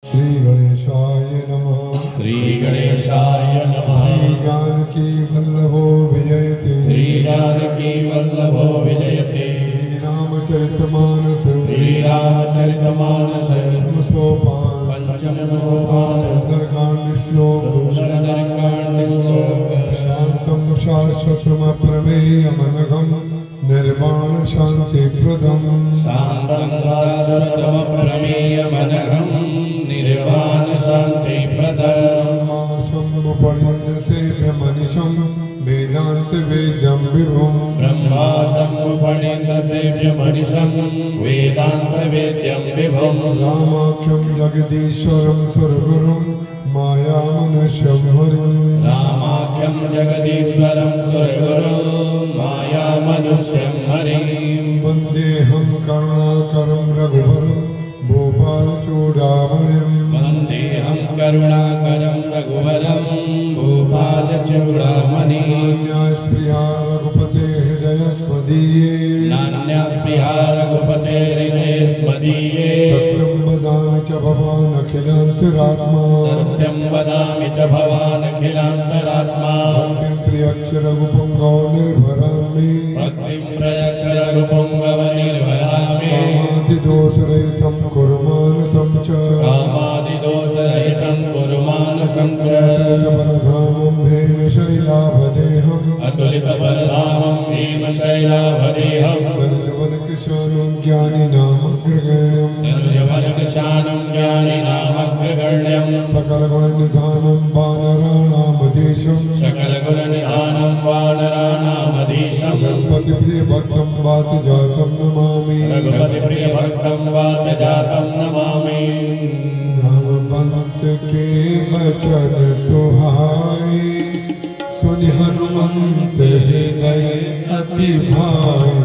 श्री गणेशाय नमः। श्री गणेशाय नमः। श्री जानकी वल्लभो विजयते। श्री जानकी वल्लभो विजयते। श्री रामचरितमानस। श्री रामचरितमानस। पंचम सोपान। पंचम सोपान। सुंदरकांड श्लोक। सुंदरकांड श्लोक। शांतम शाश्वतम प्रमेयमनघम निर्वाण शांति प्रदम। शांतं शाश्वतं प्रमेयमनघं निर्वाण शांति प्रदम्। ब्रह्मासमुपनिषद सेव्य मनीषम वेदांत वेद्यम विभुम। ब्रह्मा समुपनिषद सेव्य मनीषं वेदांत वेद्यं विभुम्। रामाख्यम जगदीश्वरम सुरगुरुम माया मनुष्यम हरिम। रामाख्यं जगदीश्वरं सुरगुरुं माया मनुष्यं हरिं। वंदेहम करुणाकरम रघुवरम भूपाल चूड़ामणिम। वन्देऽहं करुणाकरं रघुवरं भूपालचूडामणिं। नान्यास्पृहा रघुपते हृदय स्मदीये। नान्यास्पृहा रघुपते हृदये स्मदीये। सत्यं वदामि च भवान् अखिलान्तरात्मा। सत्यं वदामि च भवान् अखिलान्तरात्मा। भक्तिं प्रियक्ष रघुपुङ्गव निर्भरामि। भक्तिं प्रयच्छ रघुपुङ्गव निर्भरामि। कामादिदोषरहितं कुरु मानसं च। कामादिदोषरहितं कुरु मानसं च। अतुलितबलधामं हेमशैलाभदेहम्। अतुलितबलधामं हेमशैलाभदेहम्। धनुजवनकृशानं ज्ञानिनामग्रगण्यम्। धनुजवनकृशानं ज्ञानिनामग्रगण्यम्। सकलगुणनिधानं वानराणामधीशम्। सकलगुणनिधानं वानराणामधीशम्। रघुपतिप्रियभक्तं वातजातं नमामि। रघुपतिप्रियभक्तं वातजातं नमामि। रामवंत के वचन सुहाए सुनि हनुमंत हृदय अति भाए।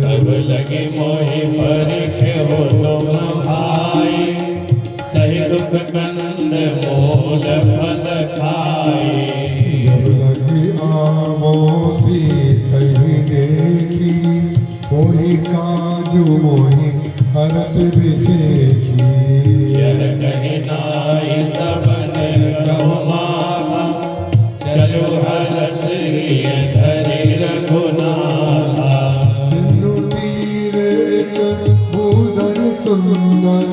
तब लगे मोहि परीखे हो तुम भाई। सही दुख कंद मूल फल खाए। जब लगी आवो सीतहि देखी कोई काजू मोहि हरस बिसेखी। यह कहि नाहि सबन कहु माता। चलो हरस हिय धरि रघुनाथा। सिंधु तीर एक भूधर सुंदर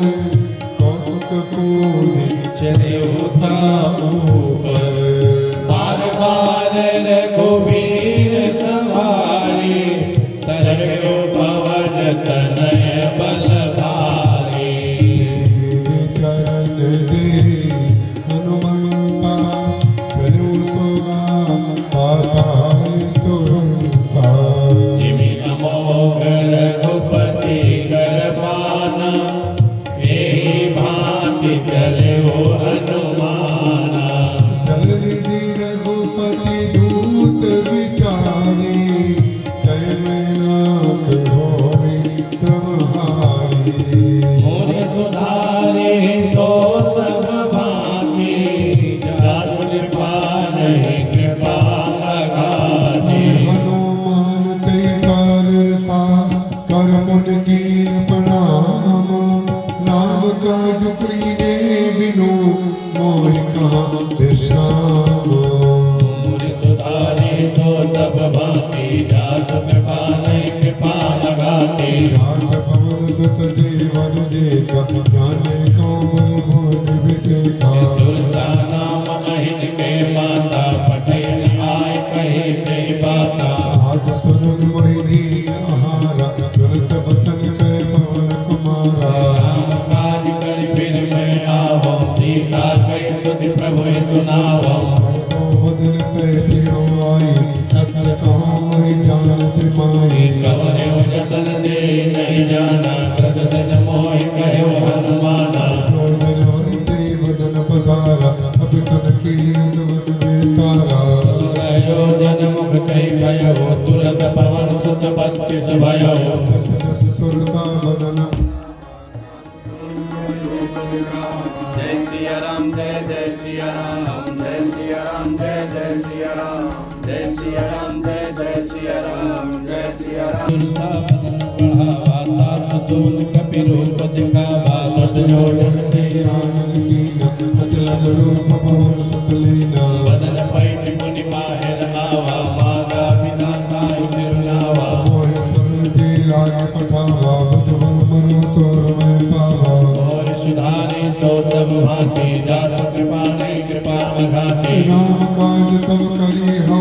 कौतुक कोटि चले उता ऊपर। बार बार रघुबीर सवारी। तरयो पवन तनय बल भारी। गिरि चरण दे हनुमंता चलो सोगा पाताल तुरंता। जिमि अमोघ रघुपति करपाना। एहि भांति चलयो हनुमाना। जलनिधि रघुपति दूत विचारी जय मैनाक होई श्रमहारी। मोर सुधारे सो सब भागी। जासु कृपा नहीं कृपा अगाधी। हनुमान ते पर सा कर मुन कीन प्रणाम। राम काज कीने बिनु मोहि कहाँ विश्राम। मोर सुधारे सो सब भागी। जासु कृपा नहीं कृपा अगाधी। रात पवन सुत देवन देखा जाने कौन बोध विषेखा। सुरसा नाम अहिन के माता। पटेल आय कहे कही बाता। आज सुनन मोहिनी आहारा सुनत बचन कह पवन कुमारा। राम काज कर फिर मैं आवो। सीता कही सुधि प्रभु सुनावो। तो बदन पैठी आई सत्य कहो मैं जानत माई। कवने जतन दे नहीं जाना। कृष सज मोहि कहो हनुमाना। क्रोधन हरिते बदन पसारा अब तन कीन दुवन विस्तारा। योजन मुख कही भयो। तुरत पवन सुत बत्तीस भयो। दस दस सुरसा बदन जय सिया राम जय जय सिया राम। जय सिया राम जय जय सिया राम। जय सिया राम जय जय सिया राम। जय सिया राम। तुलसा बदन बढ़ावा। तार सुतोन कपि रूप दिखावा। सत जोड़न ते ज्ञान सो सब भांति दास कृपा नहीं कृपा अघाते राम काज सब करी हो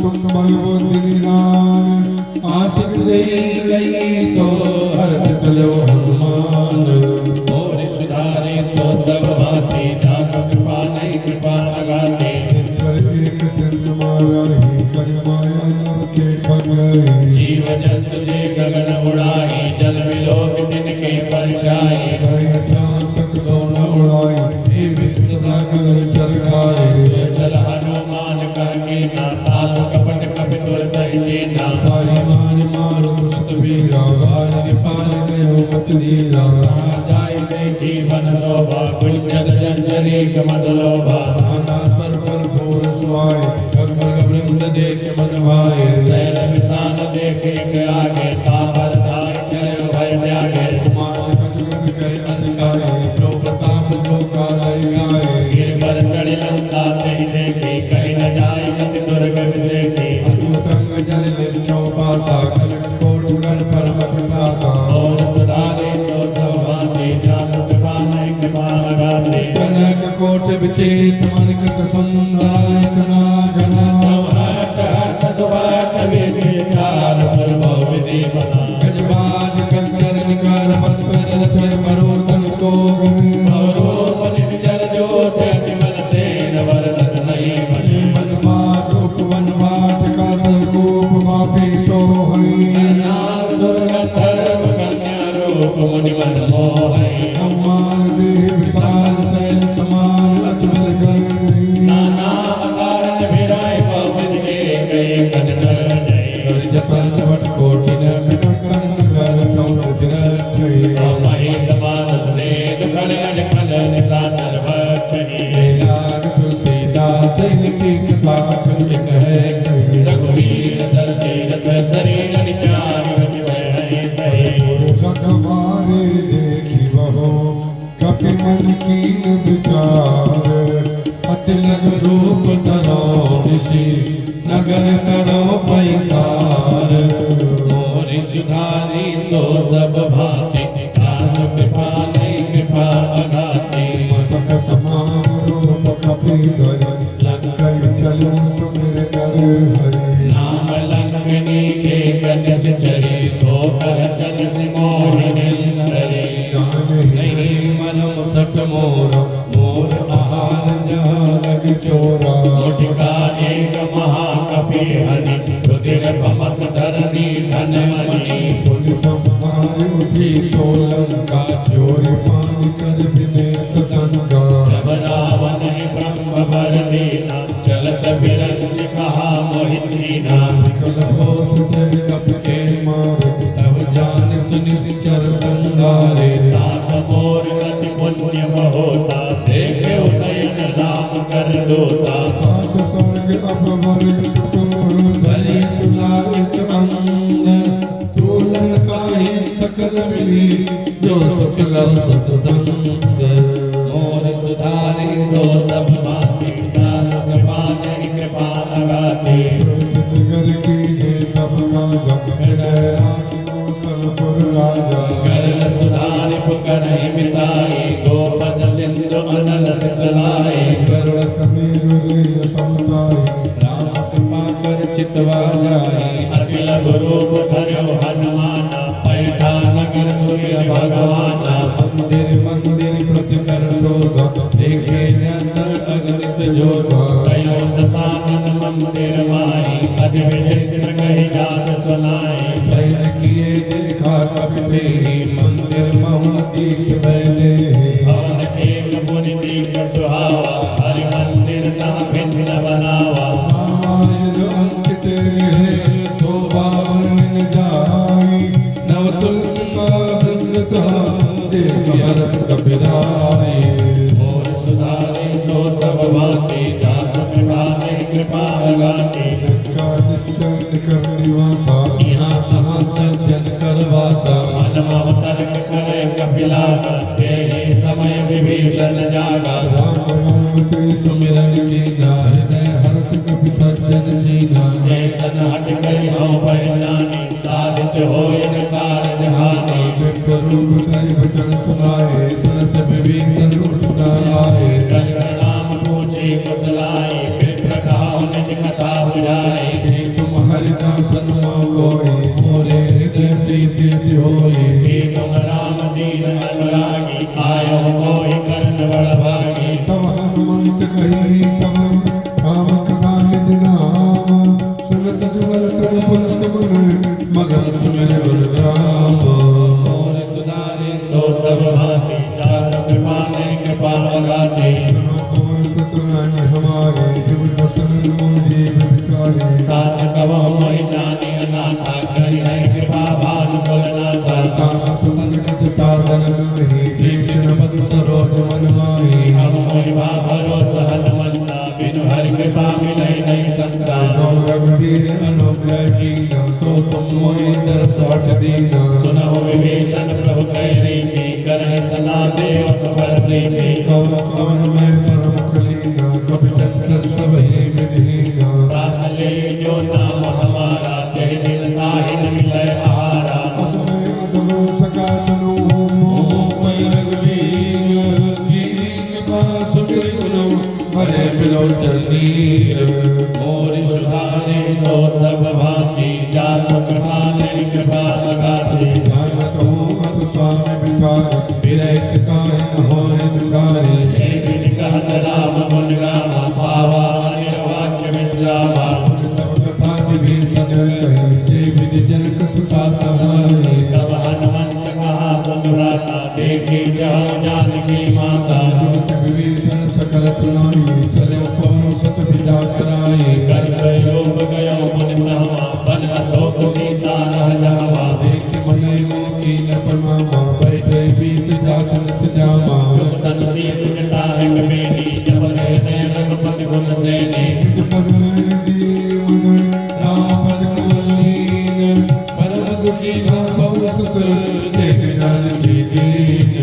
तुम बल बुद्धि निदान आशिक दे गई सो हर्ष चलो हनुमान और सुधारे सो सब भांति दास कृपा नहीं कृपा अघाते एक सिंध माराही कर माया नव के ठग गई जीव जंतु जे गगन उड़ाई जल विलोक तिनके परछाई गए चांसक सोना उड़ाई हे विद सदा गगन चरखाए चल हनुमान कह के ना तास कपट कपि तुरत ही ना तारी मान मार दुष्ट वीरा बाल निपाल गयो मत धीरा जाय देखी वन शोभा कुंजन चंचरी कमल लोभा नाना पर भोर सुहाए गगन वृंद देख मन भाए शैल विशाल देखे के आगे तापर ताय चले भय त्यागे कुमार कचकट कहे अधिकारे जो प्रताप जो कालय गाए गिरवर चढ़ लंका तेहि देखी कहीं न जाय गति दुर्गम देखी अद्भुतंग जल निर्छौ पासा कनक कोट कर परम पिपासा और सुधारे सो सब भांति दास कृपा नहीं कृपा अघाते कनक कोट विचेत मन कृत सुंदराय तना घना गजबाज कंचर निकार पद पर रथ मरोतन को गए मन मात उपवन मात का सरकूप मापी सो हई हनुमान देह विशाल शैल समान अतुल कर गई जपन वट कोटि न बिकट नगर चौद सिर लाग तुलसीदास इनकी कथा सुन कहे कही रघुवीर सर तीरथ शरीर रखवारे देखी बहो कपि मन कीन विचार अति लग रूप धरो ऋषि नगर करो पैसार मोरि सुधारी सो सब भांति दास कृपा नहीं कृपा अघाते मसक समान रूप कपि धरि लंकई चलो सुमिर नर हरि नाम लंकनी के कनिस चरी सो कह चलिस मोहिनी करे जान नहीं मनम सठ मोर मोर आहार जहाँ लग चोरा मुठिका एक महाकपि हनि रुधिर भमक धरनी धन मणि पुलिस संभाल उठी सोलन का चोरी मान कर बिने ससंगा जब रावण ब्रह्म वर दीना चलत बिरंच कहा मोहि छीना निकल होश जय कप के मारे तब जान सुनिश्चर संगारे तात मोर गति पुण्य होता देखे उदयन राम कर दोता हाथ स्वर्ग अब वर्ग सुकोर धरे तुलायक अंग तूलन ताहि सकल मिली जो सुख लव सत्संग मोर सुधारे सो सब भांति दास कृपा नहीं कृपा अघाते प्रसिद्ध कर कीजे सब काजा राज कौशलपुर राजा करल सुधारि पुकरहि मिताई गोपद सिंधु अनल सितलाए करुण समीर लील समताई राम कृपा कर चितवा जाई अखिल गुरूप धर्यो हनुमाना पैठा नगर सूर्य भगवाना मंदिर मंदिर प्रति कर शोधा देखे निरंतर अगणित जोधा कयो दशानन मंदिर माई अति विचित्र कही जात सुनाई सैन किए देखा कभी तेरी मंदिर महुन दीख बैले भवन एक पुनि दीख सुहावा हरि मंदिर तह भिन्न बनावा रामायण अंकित है शोभा वर्णन जाई नव तुलसी का वृंद तहा देख हरस कपिराई मोर सुधारे सो सब भांति दास कृपा नहीं कृपा अघाते का निश्चय कर निवासा यहाँ तहाँ सज्जन कर वासा मन मम तर्क करे कपिला ते समय विभीषण जागा राम राम ते सुमिरन कीना हृदय हरत कपि सज्जन चीना जैसन हट करी हो पहचानी साधित हो इन कारज हानि दिव्य रूप धरि वचन सुनाए सुनत विभीषण कर प्रणाम पूछे कुशलाए फिर प्रकाह निज कथा बुझाए कि तुम हरिदासन कोई मोरे हृदय प्रीति होए हे तुम राम दीन अनुरागी आयो कोई कर्ण बड़ भागी तब हनुमंत कही सब राम कथा निधि नाम सुनत जुगल कर पुलक मन मगन सुमिर गुण राम मोर सुधारे सो सब भांति जासु कृपा ने कृपा लगाते सुनो पवन सतनानी हमारे शिव दसन मोहि विचारे तात कवह मोहि जाने अनाथा करि है कृपा भानु कुलनाथा ताना सुतन निज साधन नाही प्रीतिन पद सरोज मन माही हम मोहि भा भरोसा हनुमंता बिनु हरि कृपा मिलहि नहीं संता जो रघुवीर अनुग्रह कीना तो तुम मोहि दरस हट दीना सुनहु विभीषण प्रभु कह रीति करहि सदा सेवक पर प्रीति कौन कौन मैं परम कलीना कभी चंचल सब ही विधीना प्रात ले जो नाम हमारा तेहि दिन ताहि न मिलय आहारा असमय अधम सका सनु मोह पै रघुवीर कीनी कृपा सुमिर गुरु हरे बिलो चरणीर मोरि सुधारे सो सब भांति जासु कृपा ने कृपा लगाते जानत हूँ अस स्वामी विसार विरहित काहे न होए दुखारे हे विधि कहत राम गुण गामा पावा निर्वाक्य विश्रामा सब कथा विभीषण कही जे विधि जनक सुता तहारे तब हनुमंत कहा सुनुराता देखी जाओ जानकी माता जुगत विभीषण सकल सुनाई चले पवन सत विजा कराई कर योग गयो मुनि ब्रह्मा बन अशोक सीता रह जावा देख मने मन कीन परमामा बैठे बीत जात न सजामा दुष्टन शीस जटा है कमेनी जब रहते रघुपति गुण सेनी निज पद में दीवन राम पद कमलीन परम दुखी न पवन सुत देख जानकी दीन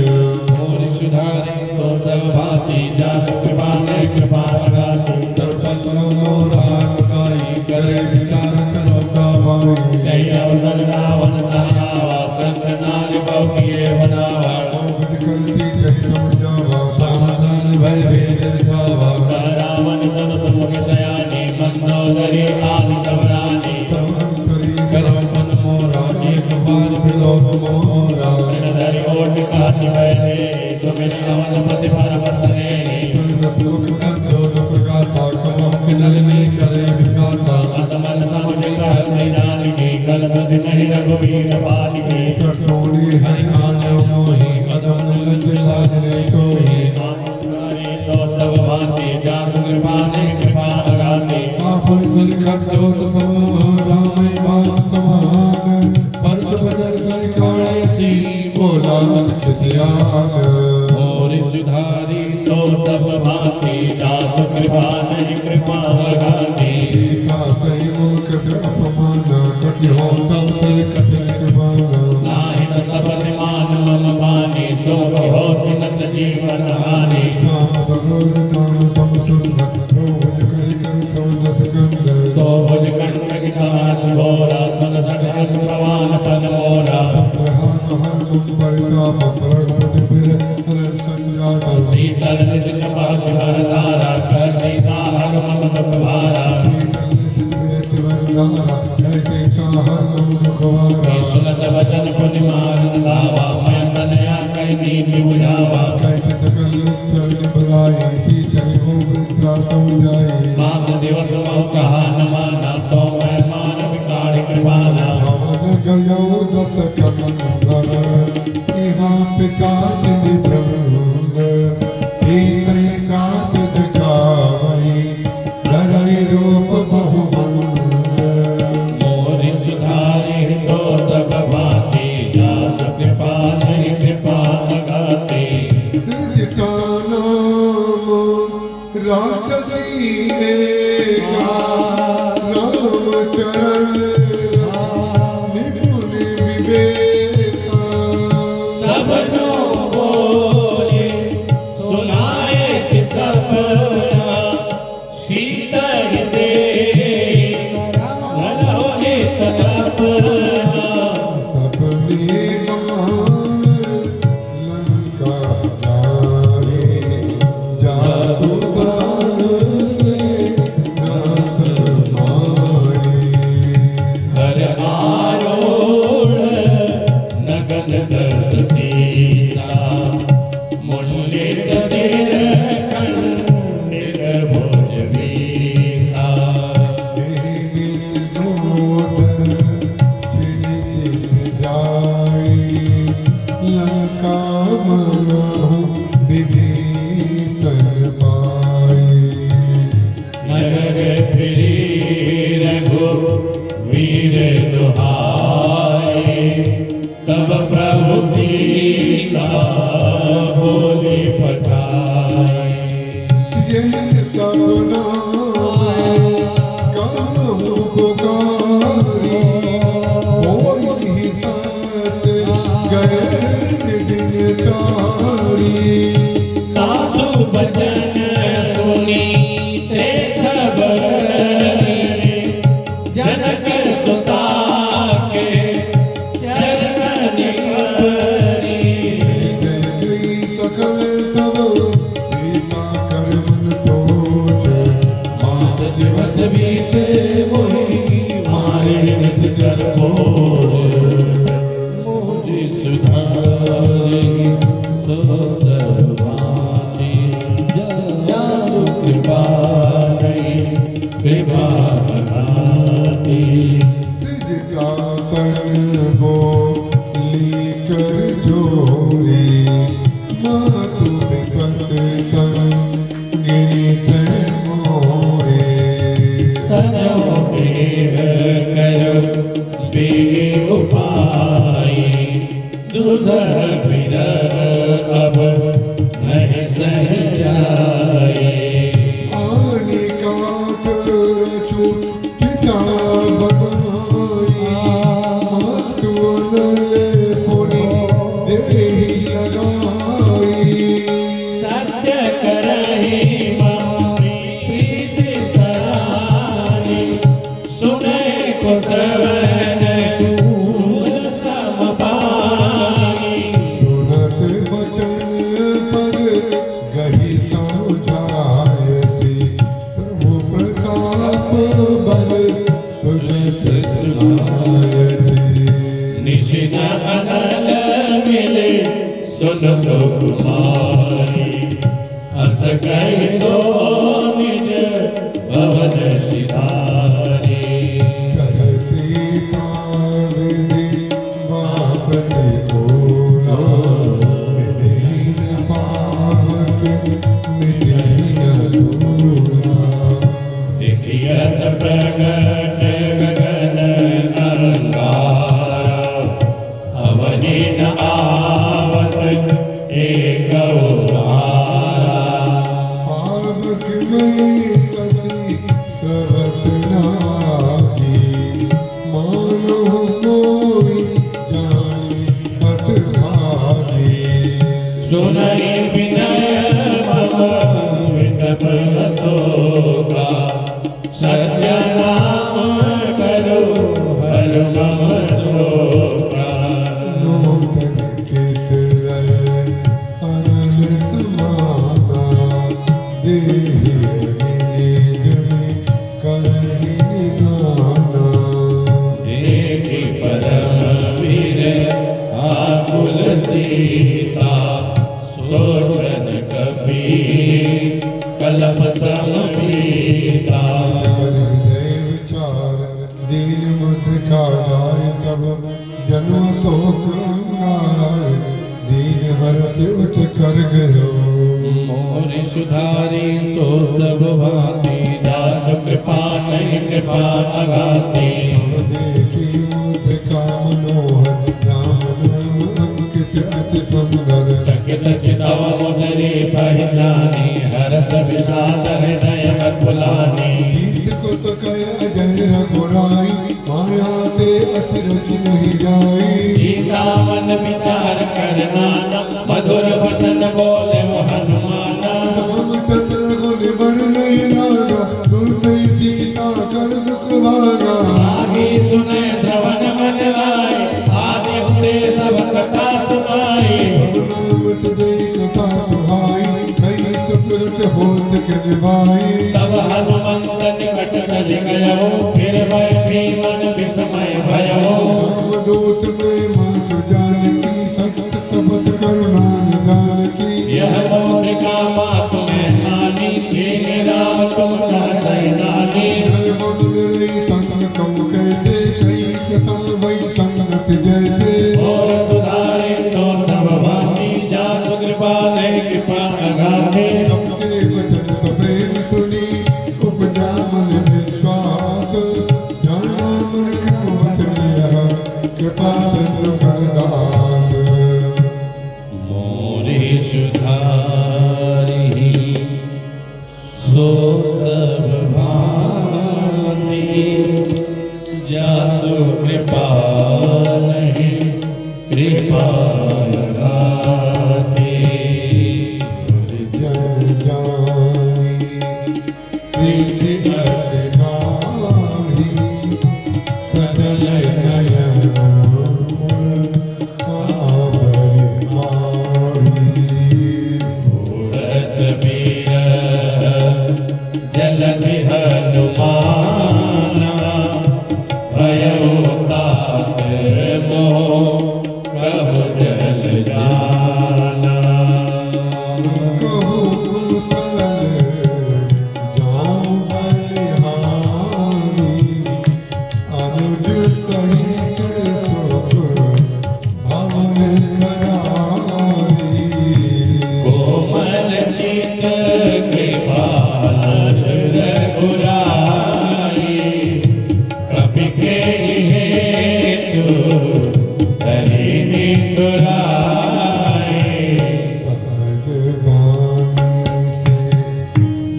मोरि सुधारे सो सब भांति जासु कृपा ने कृपा लगाते तरपल्लव मोरान काई करे विचार करो कावाई जय अवसर रावण तहावा संत नारी बहु किए बनावा औगत कर सीते समझावा सावधान भय भेद दिखावा रावण सब सुमुख सयानी मंदोदरी आदि सब रानी तब अंतरी करो मन मोरा एक बार बिलोक मोरा धरि ओट कहत बैठे सुमिर अवनपति पर बसने सुन दस मुख कंदोद प्रकाशा कमो किनल नहीं करे विकासा असमन समुझ कहत जानकी कल सद नहीं रघुवीर बालिके सरसोनी हरि आने मोहि अदम लज लाज ने कोहि सो सब भांति जासु कृपा ने कृपा लगाते आपन सुन कंदोद समो राम बात समान परस बदल सुन काणे सी बोला खिसियान मोरि सुधारी सो सब भांति जासु कृपा ने कृपा लगाते सीता तई मुख अपमाना कटि हो तब सर कठिन कृपाना नाहि न सबत मान मम बानी सुख होति नत जीवन हानि श्याम सरोज धाम सम सुंदर रोज करि कर सौदस गंध सो भुज कंटक कहास घोरा सन सठरस प्रवान पद मोरा चंद्रहास हर मुम परिताप रघुपति बिर हर संजात शीतल निशित पाश धारा कह सीता हर मम दुख भारा शीतल निशित वेश वरदारा जय सीता हर मुम दुखवारा सुनत वचन पुनि मारन धावा मैं तनया कई नीति बुझावा कैसे सकल चरण बधाई सीता हो मित्रा सो जाई मास दिवस बहु कहा न माना तो मैं मान विकार कृपाना पवन गयो दस कमंदर यहाँ पिशाच निभृंग सीतै त्रास दिखावै धरै रूप बहुमंग मोरि सुधारे सो सब भांति जासु कृपा नहीं कृपा लगाते धृतिका नाम राक्षसी एका रामचरण निपुण विवेका सबनो बोले सुनाए से सपना सीता से रहो एक तपना सपने मान लंका जाने जा फिरी रघुवीर दुहाए, तब प्रभु सीता बोली पठाए। यह सब नाम कहूँ पुकारी, होई सत गए दिन चारी। तासु बचन सुनी ते सब जनक सुता के चरण निकरी। गई सकल तब सीता कर मन सोच, मास दिवस बीते मोहि मारे निश्चर बोझ। मुझ सुधारि सो सर्वभाति, जासु कृपा नहीं कृपा बनाती। तिज का शरण बोली कर जोरी, मातु विपत संगिनी तै मोरे। तजो मेघ करो बेगे उपाय, दुसह बिरह अब नहीं सह जाए। आनि काट रचु चिता बनाई, मातु अनल पुनि देहि लगाई। सत्य करहि मम प्रीति सराही, सुनै को श्रवण सूर सम पाई। सुनत बचन पद गहि समझायसी, प्रभु प्रताप बल सुजस सुनायसी। निशिन अनल मिले सुन सुकुमारी, हंस कहि सो निज भवन सिधारी। कह सीता विधि बापति बोला, मिली न पावक मिटी न सूला। देखियत प्रगट गगन अंगारा, अवनि न आवत एक ओंकारा। पावक में शशि स्रवत नागी, मानहु मोहि जानी अत भागी। सुनहि विनय मम विटप अशोका, सत्य नाम करो हरु मम शोका। नूतन केस लय अनल समाना, देहि निज में करहि निदाना। देखि परम वीर आकुल सीता, सोचन कपि कलप सम पीता। हृदय विचार दीन मत का डाय, तब जन्म शोक अंगार, दीन हरष उठ कर गयो। मोर सुधारी सो सब भांति, दास कृपा नहीं कृपा अगाती। देखी मुद्रिका मनोहर, राम नाम अंकित अति सुंदर। चकित चितव मुदरी पहचानी, हरस विषाद हृदय अकुलानी। जीत को सकय अजय रघुराई, माया ते असरच नहीं जाई। सीता मन विचार करना, मधुर वचन बोले हनुमाना। रामचंद्र गुण बर नहीं लागा, तुरत ही सीता कर दुख भागा। आगे सुने श्रवण मन लाए, आदि होते सब कथा सुनाई। नाम तुझे कथा सुहाई, कई सुकृत होत के निभाई। तब हनुमंत निकट चल गयो, फिर बैठी मन विस्मय भयो। रामदूत में मातु जानकी, सत्य शपथ करुणा निदान की। यह मौलिका बात में नानी, हे राम तुम का सैनानी। धर्म रही संग कहूँ कैसे, कई कथा वही संगत जैसे। और सुधारे सो सब भांति, जासु कृपा नहीं कृपा अगाधे। सबके वचन सप्रेम सुनी, उपजा मन में जानी प्रीति अति नाही सजल नयन काबरी मारी उड़त बीर जलधि हनुमाना भयउ तात मोह कहु जल जाना कहो कुशल जाऊं बलिहारी अनुज सहित सुख भवन करारी कोमल चित कृपाल रघुराई कपि के हेतु धरि निठुराई सहज बानी से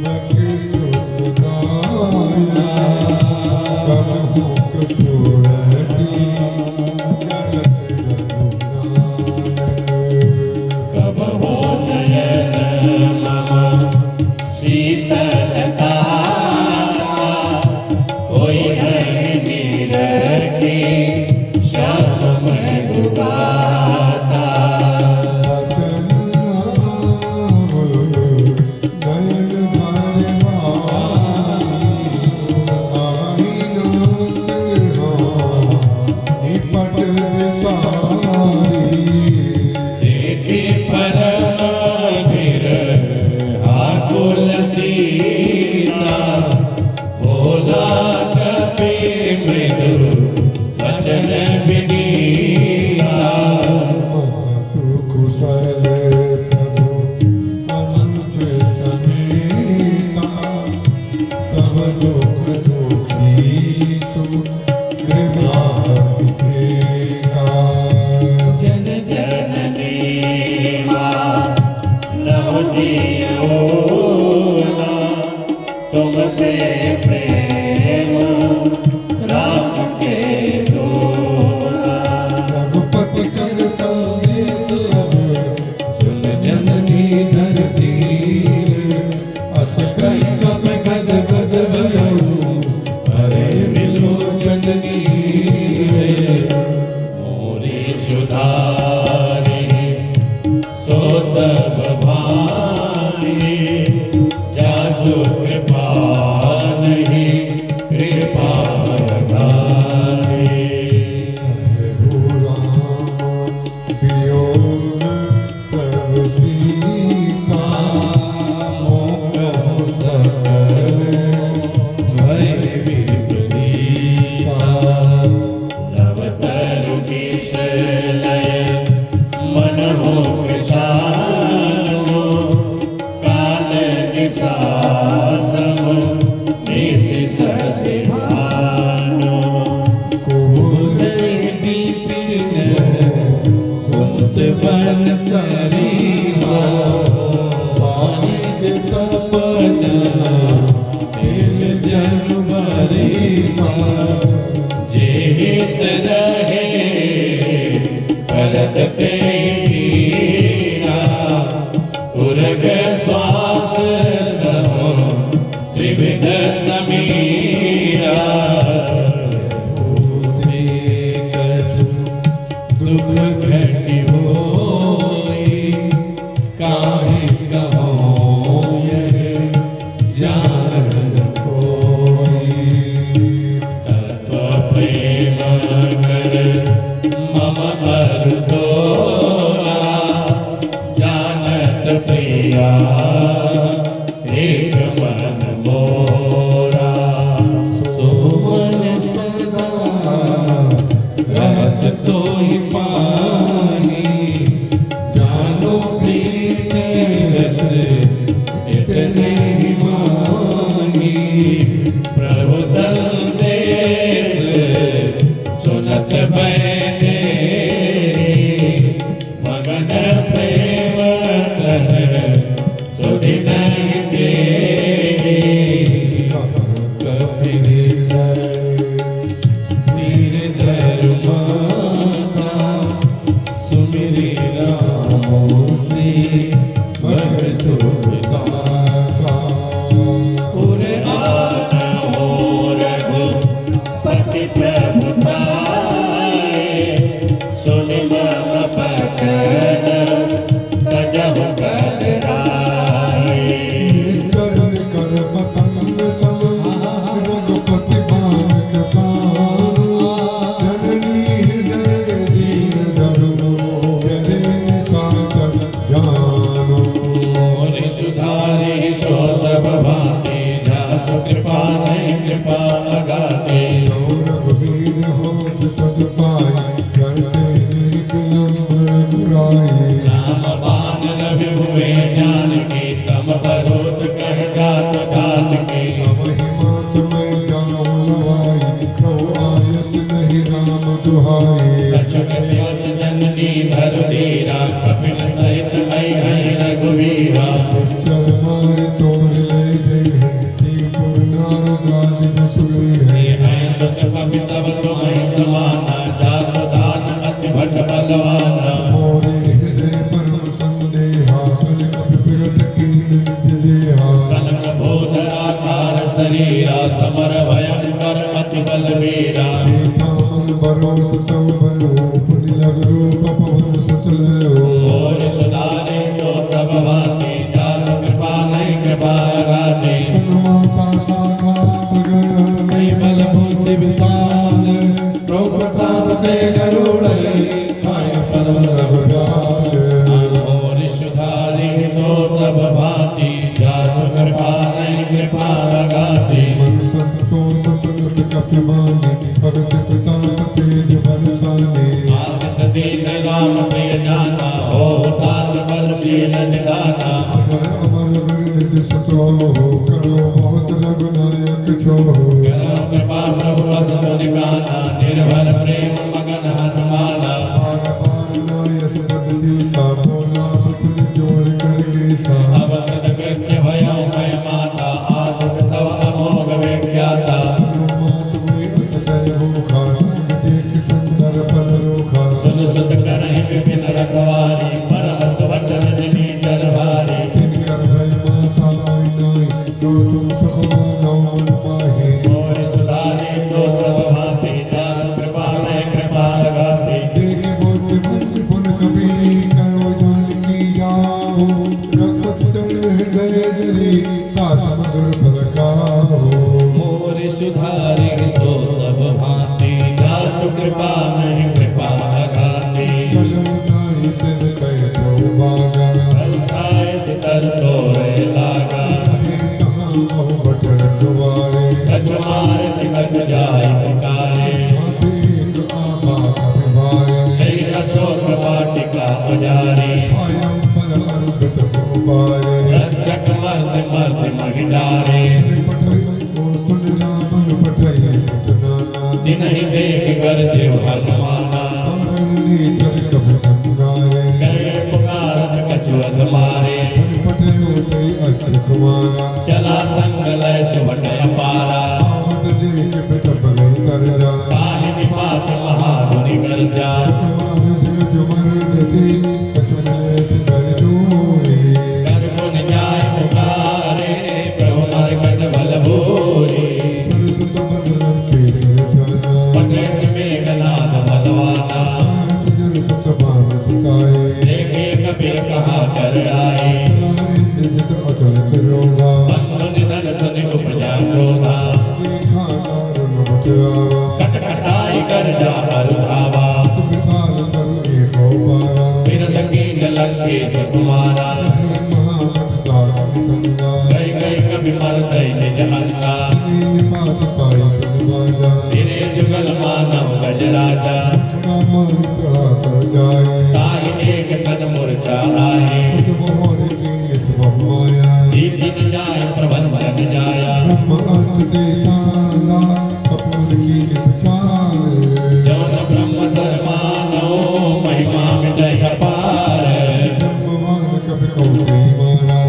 मत सुखदाया कबहु कसुरती करत रघुनायक कबहो नयन मम शीतलता होई है निरखी श्याम मैं डुबाता वचन नाम नयन भर आई नाथ निपट विसारी देखी परम आकुल सीता बोला कपि मृदु वचन विनीता तू कुशल प्रभु अनुज समेता तब दुख दुखी सु कृपा विक्रेता जन जननी मां नव दियो तुम पे प्रेम राम के दूना रघुपति कर संदेश अब सुन जननी धरती अस कई कप गद गद भयऊ हरे विलोचन नीरे मोरी सुधारे सो सब भाने जासु कृपा नहीं कृपा धारे कहु राम वियोग तब सीता मोह सकल भय विपरीता नवतरु किशलय मन हो कृशालो काल निशासम निशि सहसि भानो कुल विपिन कुंत बन सरीसा वाणिज तपन तिल जन बरीसा जेहित रहे करत ते पीरा उर्ग श्वास सम त्रिविध समीरा बुद्धि कछु दुख घटि होई काहे कहो यह जान कोई तत्व प्रेम कर मम अरु तोरा जानत प्रिया एक मन मोरा सो मन सदा रहत तोहि पानी जानो प्रीत रस इतने ही मानी प्रभु संदेश सुनत बैने मगन प्रेम तन सुधि नहीं देगी कबीर धीर धर माता सुमिरी रामो से भर सुखदा सुधारे सो सब भांति जासु कृपा नहीं कृपा अगाते जो रघुवीर होत सत पाए करते नहीं विलंब रघुराए राम बाण रवि हुए ज्ञान की तम परोत कह जात जात की महिमा तुम्हें जाऊं लवाई प्रभु आयस नहीं राम दुहाई कछुक व्यास जननी धर धीरा कपिल सहित आई रघुवीरा चल मार तोड़ ले जई दीपुर नारद आदि सुगई है है सुत कपि सब तुम्हें समाना जात दान अति भट बलवाना मोरे हृदय परम संदेहा सुन कपि पिरट कीन निज देहा कनक बोधराकार शरीरा समर भयंकर अति बलवीरा सीता मन बरोस तव भयो पुनि लग रूप पवन सुतलयो और सुधारे सो सब भांति जासु कृपा नहीं कृपा अगाते माता शाखा प्रगट नहीं बल बुद्धि विशाल प्रभु प्रताप ते गरुड़ै काय परम रघुराज और सुधारे सो सब भांति जासु कृपा नहीं कृपा अगाते मन संतोष सुनत कपि बानी भगत प्रताप तेज बरसाने आशीष दीन राम प्रिय जाना हो तात बलशील निदाना अगर अमर विरलित सतो करो बहुत रघुनायक छो करो कृपा प्रभु अस सुनि गाना निर्भर प्रेम मगन हनुमाना बार बार नायस पद सीसा बोला बचन जोर करके सा अब कृत्य भयो मैं माता आशीष तव अमोघ विख्याता मात में अतिशय भूखा नाम देख सुंदर पर रोखा सुन सुत करहि विपिन रखवारी परम सुभट रजनी चरवारी तिनकर भय माता आई नाई जो तुम सुख मानो मन माही और सुधारे सो सब भांति जासु कृपा में कृपा लगाते देख बुद्ध मन पुन कभी करो जान की जाओ रघुपति चंद्र हृदय धरी तात मधुर फल खाओ मोर सुधारे सो सब भांति जासु कृपा में कृपा लगाते चलो नाई सिर कह दो बागा कलकाय सितर तोरे लागा कहे कहाँ बहु भट रखवारे कछ मार कछ जाय पुकारे हाथ एक आबा कपिवारे कई अशोक वाटिका पुजारी आया पर अर्पित गोपारे रक्षक मर्द मर्द महिडारे सुन रामन पठई पटनाना दिन ही देख कर देव हनुमाना सारणी चर कब संगारे करे पुकार कछुअत मारे पटे होते अच्छ कुमारा चला संग लय सुभट अपारा आवत देख बिटप गई कर जा काहि निपात महाधुनि कर जा कुमार सिंह जुमर नसी कछु मिले सिधर दूरी कछ पुन जाय पुकारे प्रभु मरकट बल भूरी सरसत बदलन के सिरसाना पटे से मेघनाद बलवाना पारस जन सत बान सताए देखे कपि कहाँ कर आए चलाए निजित अतुलित योधा बंधु निधन सुनि उपजा क्रोधा देखा दारुण बट आवा कटकटाई कर जा पर धावा अत विशाल तरु एको पारा बिरध कीन लंकेश कुमारा रहे महामत दारुण संगा गई गई कभी मर गई निज अंगा निपात पाई सदवाजा तेरे जुगल मानव गजराजा कामन चढ़ा कर जाए ताहि एक क्षण मूर्छा आए उठ मोहन की निस माया दिन जाय प्रबंधन जाया ब्रह्म अस्त ते शाला कपूर की विचार जौन ब्रह्म सरमानो महिमा मिटय अपार ब्रह्मवान कभी कौते मारा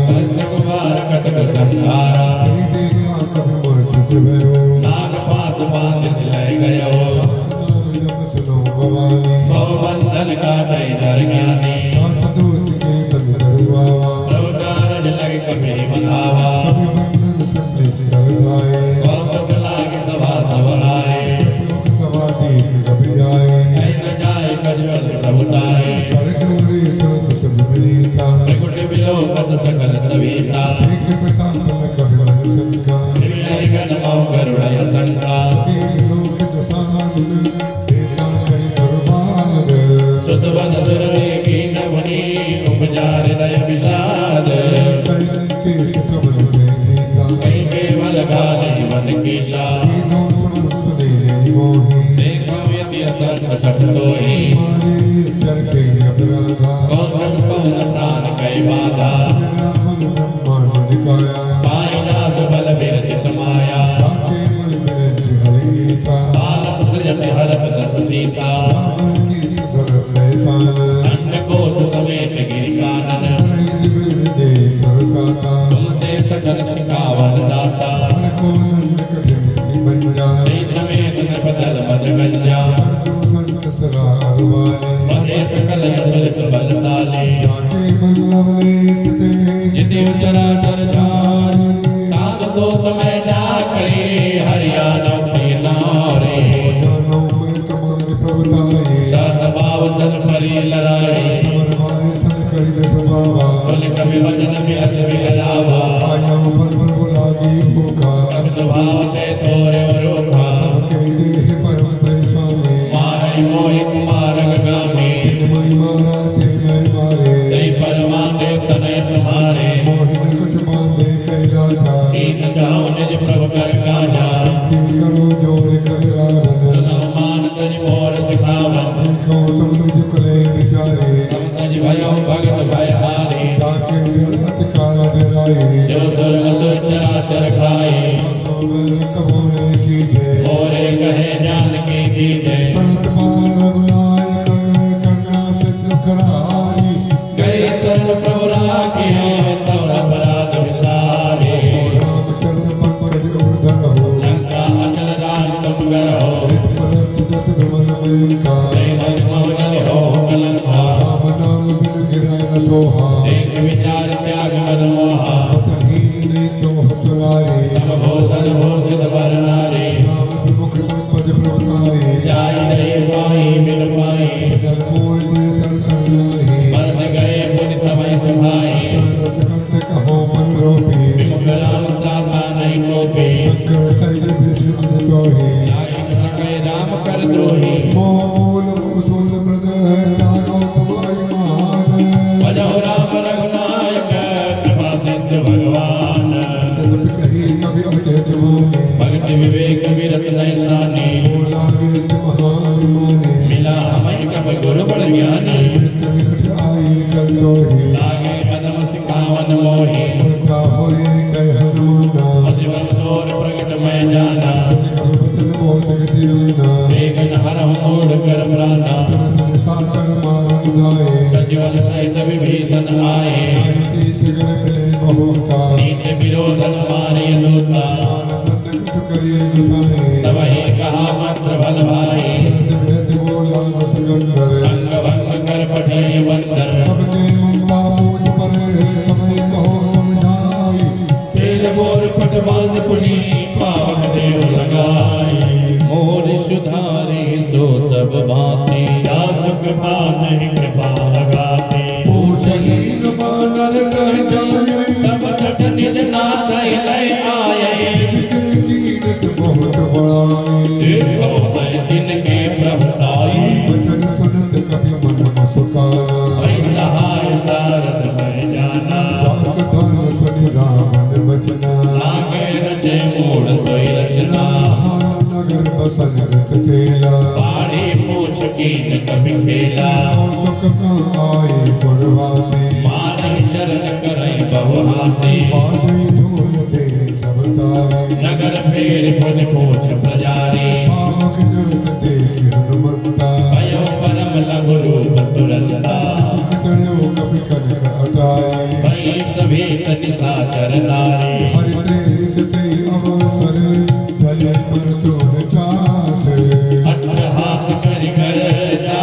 कुमार कटक संहारा नहीं देखा कभी मर्षित भयो नाग पास बांध सिलय गयो नाम जप सुनो भवानी भव बंधन काटै नर ज्ञानी दासदूत के बंद दरवावा प्रभु कारज लग कभी बंधावा कभी बंधन सुनने सरदाए कौतुक लागे सभा सब आए दशमुख सवा दीप कभी जाए कहीं न जाय कजवल प्रभुताए कर जोरे सुरत सब मिलीता त्रिकुट विलोकत सकल सविता एक प्रताप न कभी मन संका त्रिविधि गण मौ गरुड़य शंका एक लोक जसानुन ऐसा कई दरबार सुतवद सुर देखी नवनी उपजा हृदय विषाद कैलन के सुख सुमन कीशा कीनो समस्त देने मोही देखो यदि असंग सठ तो ही मारे निचर के अपराधा कौशल कौन प्राण कई बाधा मेरा मन ब्रह्मांड निकाया पाई नास बल विरचित माया ताके मल बिरंज हरि ईसा बालक सृजति हरप दस सीता रावण की सरस सहसान अंड कोश समेत गिर कानन हरि बिरद दे सरसाता तुमसे सचन सिखावन दाता हर को नंद कठिन की बन जाए देश में तुम बदल मद गंजा हर जो संत सरार वाले बने सकल अतुलित बलशाली जाके बल्लभ ते यदि चराचर जाय तास तो तुम्हें जा करे हरियाणा प्रिय नारे जानो मैं तुम्हारे प्रभुताई सास भाव सन परी लड़ाई समर मारे सन करिल सुभावा बोल कवि वचन बिहत बिहलावा आया पर लागी भूखा कब स्वभाव ते तोरे रोखा सबके देह परम परेशानी मारई मोहि कुमारक गामी मैं मारा थे मैं मारे कई परमाते तनय तुम्हारे मोहिन कुछ बांधे कई राजा कीन जाओ निज प्रभु कर काजा ती करो जोर कर रावण सुनो मान तज मोर सिखावन देखो तुम मुझकले बिचारे तम तज भयो भगत भयहारी ताके निर्गत काल डराए जो सुर असुर चराचर खाए तो मैं कबोने कीजे मोरे कहे जान की दीजे प्रणत माल रघुनायक करुणा सिंधु करारी गए शरण प्रभु राखे तौर अपराध विसारे रामचंद्र पंकज उर्धर हो लंका अचल राज तुम गर हो इस परस्त जस गमन में का जय मन समझन हो कलंका राम नाम बिन गिरै न सोहा देख विचार त्याग मद मोहा सहीन ने सोह सुरारे सब भूषण भूषित वर नारी राम विमुख संपद प्रभुताई जाई नहीं पाई बिन पाई जल मोर दिल संतन नाही बरस गए पुनि तमय सुभाई दस कंठ कहो मन रोपी विमुख राम त्राता नहीं कोपी शंकर सैल विष्णु अज तोहि लागिन सकय राम कर द्रोही मूल मूल प्रद त्यागो तुम्हारी मान भजो राम रघुनायक कृपा सिंधु भगवान जब कही कभी अजय माने भक्ति विवेक विरत नैसानी बोला गे से महान माने मिला हमें कब गुरु बड़ ज्ञानी मृत्यु निकट आई कल तोहि लागे कदम सिखावन मोही उनका होए कह हनुमाना अजबल तोर प्रगट मैं जाना कभी वचन बहुत सियाना बेगन हर मोड़ कर प्राणा सुनत साकर मारन गाए सचिवन सहित विभीषण आए ऐसी सिगर मिले बहुता नीत विरोधन मारे दूता आनंद कुछ करिए गुसाए सब ही कहा मंत्र बल भाई सुनत भेष बोला दस गंधर अंग भंग कर पठे बंदर अब के ममता मूझ पर समय कहो समझाई तेल मोर पट बांध पुनी पावन देव लगाई मोर सुधारे सो सब भाते दास कृपा नहीं कृपा लगाते पूछही न मानर कह जाए तब सठ निज नाथ लय आए कीरस बहुत बड़ाई देखो मैं दिन के प्रभुताई वचन सुनत कभी मन मुस्काया भई सहाय सारद मैं जाना जात धन सुनि रावण बचना लागे रचे मूड सोई रचना हाल नगर बसन रत खेला बाड़ी पूछ कीन कभी खेला कौतुक का आए पुरवासी मारे चरण करई बहुहासी पादे धूल दे सब तारे नगर फेर पुन पूछ प्रजारी पावक जरत देख हनुमंता भयो परम लघु रूप तुरंता चढ़ो कभी कनक अटारी भई सभी निशाचर नारी हरि प्रेरित ते अवसर चले पर तोन चास अट्ठहास करि करता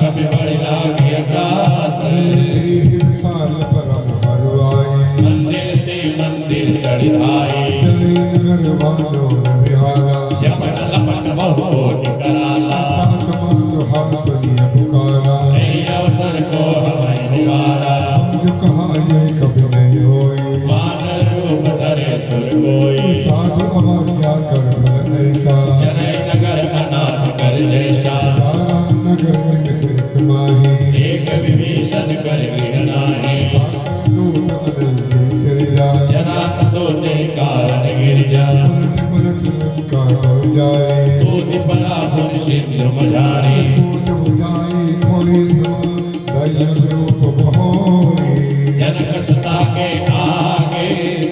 कभी बड़ी लागी आकाश देह विशाल परम हरुआई मंदिर ते मंदिर चढ़ आए चले नगर वालों बिहारा जपट लपट बहु कोटि कराला आत्मा तो हासुनिय पुकारा नहीं अवसर को हमें निवारा हम जो कहा ये कभी नहीं होई मानव रूप धरे सुर कोई साधु अवज्ञा कर भल ऐसा चले नगर अनाथ कर जैसा तारा नगर निमित एक माही एक विभीषण कर गृह नाहि दूत अनंत श्री राज जना सोते कारण गिरजा उलट लंका सब जाए भूति परा भुन सिंधु मझारी पूछ बुझाई खोली सब दैल रूप बहोरी जनक सुता के आगे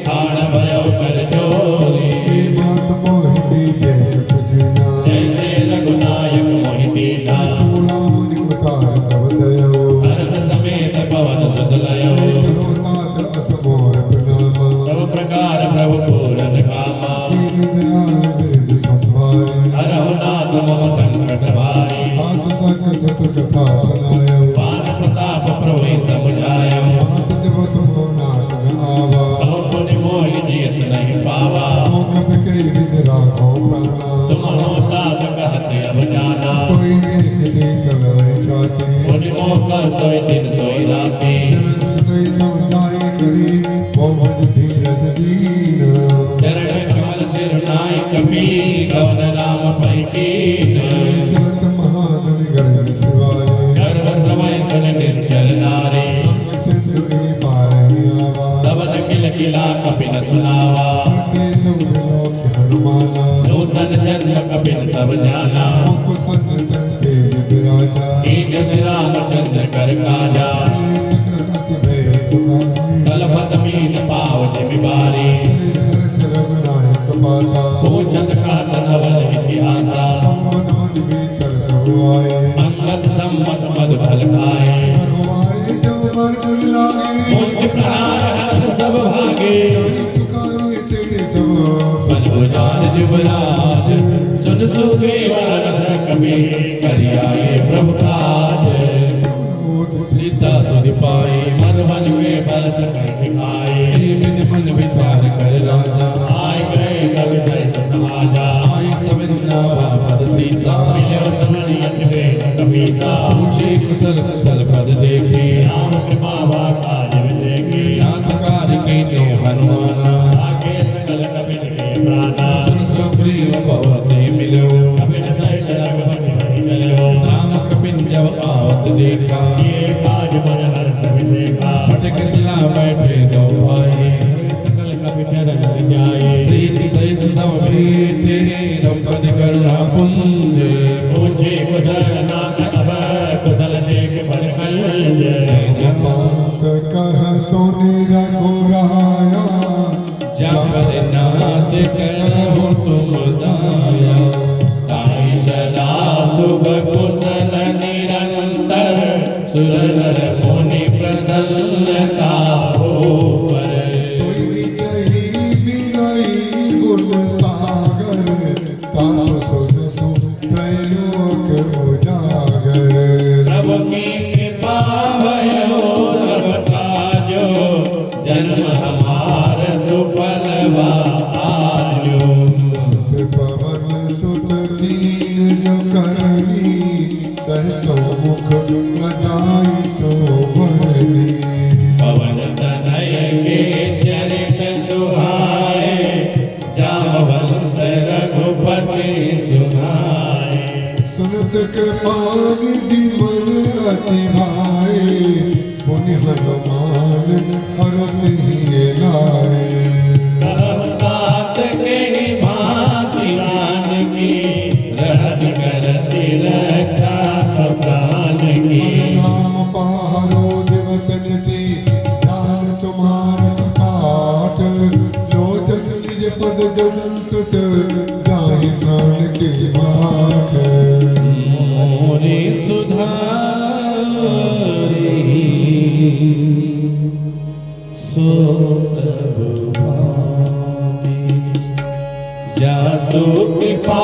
ठाड़ भयो कर जोरी बात मोहिनी जय खुशीना जैसे रघुनायक मोहि दीना चूड़ा मुनि उतार तब दयो हर्ष समेत पवन सुत लयो चलो तात असमोर प्रणामा सब प्रकार प्रभु पूरन कामा दीन दयाल बिरज संभारे हरहु नाथ मम संकट भारी हाथ सक सत कथा सुनायो पान प्रताप प्रभु समुझायो आस दिवस नाथ न आवा बहु पुनि मोहि जियत नहीं पावा तो कब के विद राखो प्राणा तुम हो तात कहते अब जाना तोई किसी तलवै छाती पुनि मौका सोई दिन सोई राती जन सुतई समझाई करी बहुमत धीरज दीन चरण कमल सिर नाय कपी गवन राम पैकीन चलत महाधन गर्भ शिवारे गर्भ समय सुन निश्चल नारी सिंधु ए पारहि आवा सबद किल किला कपिन सुनावा से सब बिलोक हनुमाना नूतन जन्म कपिन तब जाना मुख संतन तेज विराजा कीन श्री रामचंद्र कर काजा सकल अति भय सुखासी कलपत मीन पाव जिमि बारी रघुनायक पासा पूछत कात नवल इतिहासा मन मन भीतर सब आए अंगद सम्मत मधु फल खाए रघुवारे जो मर्दन लागे मुष्टि प्रहार हरत सब भागे पुकारे तेरे सब पन भुजान जुबराज सुन सुग्रीव रस कपि करियाए प्रभु काज सीता सुधि पाई मन मन में बल सकल दिखाए मन विचार कर राजा आय गए कवि सहित समाजा आई सब नावा पद सीसा मिलो समनियत वेद कपीसा पूछे कुशल कुशल पद देखे राम कृपा काज विदेखे नाथ कार्य कीने हनुमाना आगे सकल कपिन के प्राणा सुन सुग्रीव बहुत मिलो कपिन सहित रघुपति बनि चलो राम कपिन जब आवत देखा ये काज मन हर्ष विसेखा फटक सिला बैठे दो भाई सकल कपि चरण जाए प्रीति सहित सब भेटे रघुपति करुणा पुंज पूछे कुशल नाथ अब कुशल देख बड़ कल्ज बात कह सोनी रघुराया जपद नाथ करहु तुम दाया ताहि सदा शुभ कुशल निरंतर सुर नर मुनि प्रसन्नता ऊपर सोई विजयी मिलई गुण सागर तासु सुदसु त्रैलोक उजागर प्रभु की कृपा भयो सब काजो जन्म हमार सुफल आजो नाथ पवन सुत कीन जो करनी सहसो मुख न जाई सो बरनी पवन तनय के चरित सुहाए जामवंत रघुपति सुनाए सुनत कृपा निधि मन अति भाए पुनि हनुमान हरसिहिए लाए तात के भांति ज्ञान की रहत करती रक्षा सब प्राण की नाम पारो दिवस निशि ध्यान तुम्हार पाठ लोचन निज पद जनन सुत जाहि प्राण की बाट मोरे सुधारी सो सब भांति जासु कृपा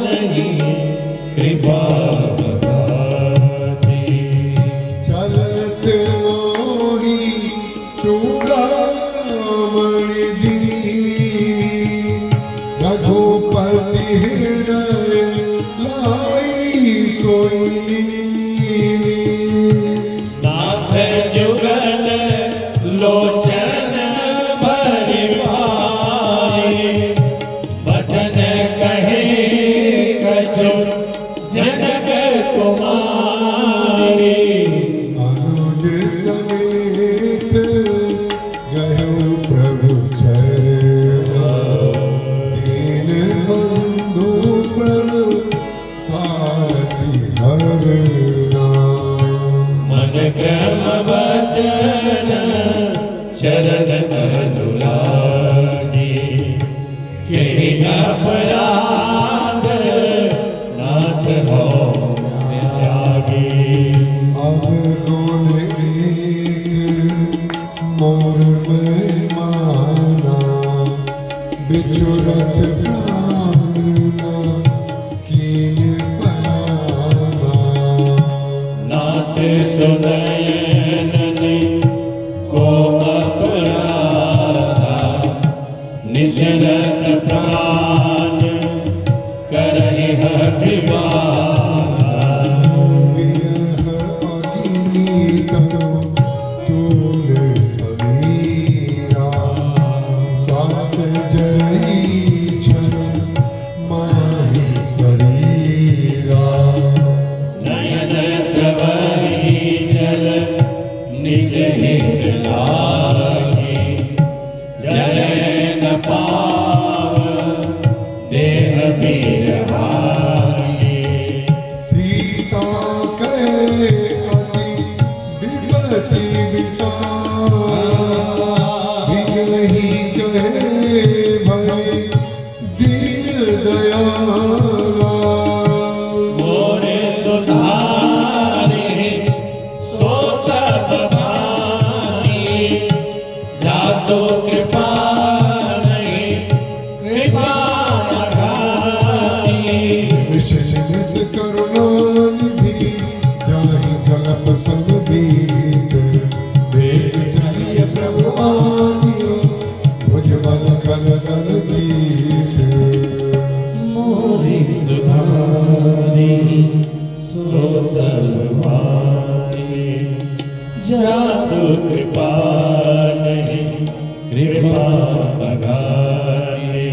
नहीं कृपा बहाती चलत मोहि चूड़ामणि दीनी रघुपति हृदय लाई सोई नाथ जुगल लोचन भरि भाई बचन कहे कछु जनक कुमारी अनुज समेत गयो प्रभु चरण निशरत प्राण करहि हठिबान। विरह अग्नि तनु तूल समीरा, श्वास जरई क्षण माहि शरीरा। नयन सबहि जल निज हित लागे, जले न पाव देह बिरहागे। सीता के अति विपति विसारा, विरही कहे भले दीन दयाला। मोरे सुधारे सो सब भानी, जासो कृपा नहीं कृपा अघानी। विशेष करुणानिधि जाहि कलप संबीत, देख चलिय प्रभु आनियो भुजबल कर दल जीत। मोरी सुधारी सो सब भानी, जासु कृपा नहीं कृपा अघानी।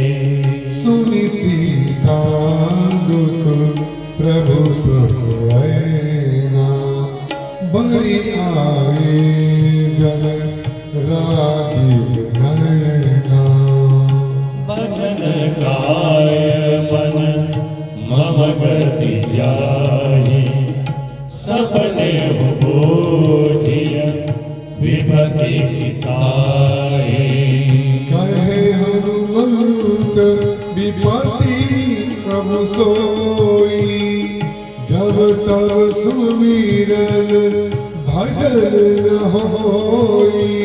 सुनि सीता दुख प्रभु सुख ऐना, बरि आए जल राजीव नयना। भजन काय मन मम गति जाहि, सपने बोझिय विपति ताहि। कहे हनुमंत विपति प्रभु सोई, जब तब सुमिरन भजन न होई।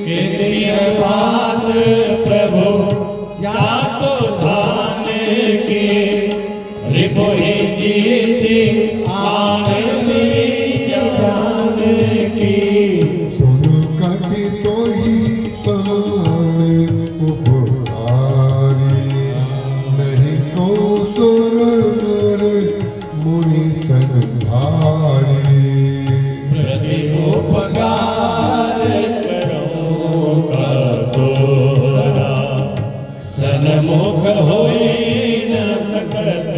केतिय बात प्रभु जातो धान की, रिपुहि जीति आनंद जान की। सुनु कपि तोहि समान उपकारी, नहीं को सुर नर मुनि तन भारी। प्रति उपकार करो का तोरा, सन्मुख होई न सकत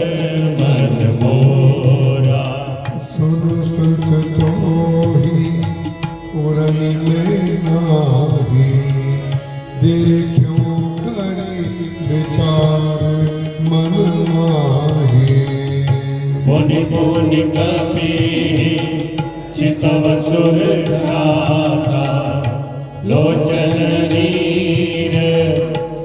मन मोरा। सुनु सुत तोहि उरनि में नाही, देखो करि विचार मन माही। पुनि पुनि कपि चितव सुर गाता, लोचन नीर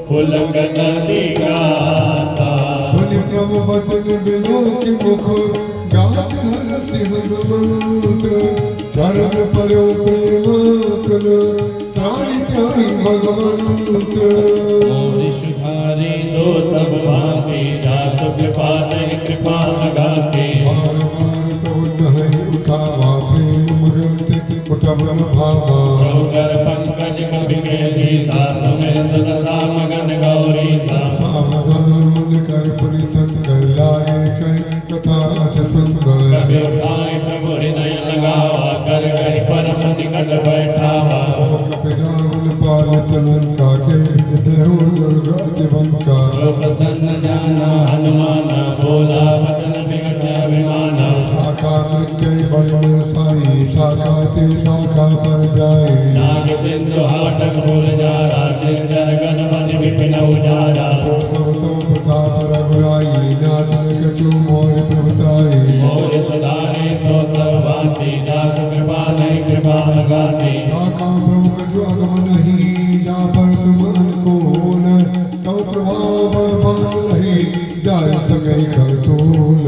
पुलक नदी गाता। सुनि प्रभु वचन बिलोक मुख, गात हरसि हनुमंत। चरण पर्यो प्रेम कर, त्राहि त्राहि भगवंत। मोरि सुधारी सो सब भांति, जासु कृपा नहीं कृपा अघाती। बार बार प्रभु चहै उठावा, प्रेम मगन ते उठब न भावा। प्रभुकर पंकज कपि केसी, सासु मेर सदसा मगन गौरी सा। सावधान मन कर परिसन कर, लागे कहीं कथा अति सुंदर। कबि उठाए प्रभु हृदय लगावा, कर गहि परम निकट बैठावा। कपिरावन पालित लंका के, देहु दुर्ग अति बंका। जो प्रसन्न जाना हनुमान, बोला वचन विकट अभिमाना। शाखा मृत्यु बड़े मेरे साई, शाखा ते शाखा पर जाए। नाग सिंधु हाटक पुर जारा, निर्जर गण मन विपिन उजारा। सो सब तो प्रताप रघुराई, नाथन कछु मोर प्रभुताई। मोरि सुधारे सो सब भांति, दास कृपा नहीं कृपा अघाती। शाखा प्रभु कछु अगम नहीं, जा पर तुम अनुकूल। कौ प्रभाव बलवान नहीं, जाय सकै कर तूल।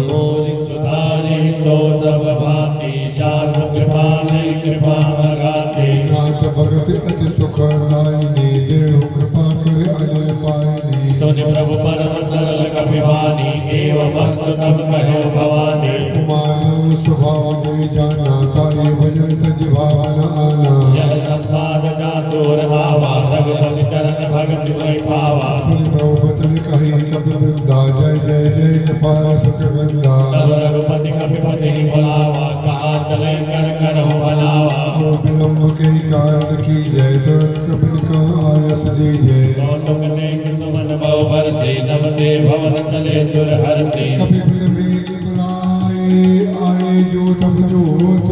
मोरि सुधारे सो सब भांति, दास कृपा नहीं कृपा अघाती। नाथ भगत अति सुखदायिनी, देहु कृपा करे अनय पायनी। सुनि प्रभु परम सरल कपिवानी, एवं वस्तु तब कहो भवानी। मानव स्वभाव जय जाना, ताये भजन तज भावना आना। जय संवाद जा सोर भावा, रघुपति चरण भगत सोई पावा सुन बहु बचन कही कपि वृंदा जय जय जय कृपाल सुख वृंदा तब रघुपति कपिपति बुलावा कहा चले कर करो भलावा अब विलम्ब के कारण की जय तुरंत कपिन का आयस दीजय कौतुक देख सुमन बहु बरसे नव दे भवन चले सुर हरसे कपि बिल मेघ बुलाए आए जो तब जोत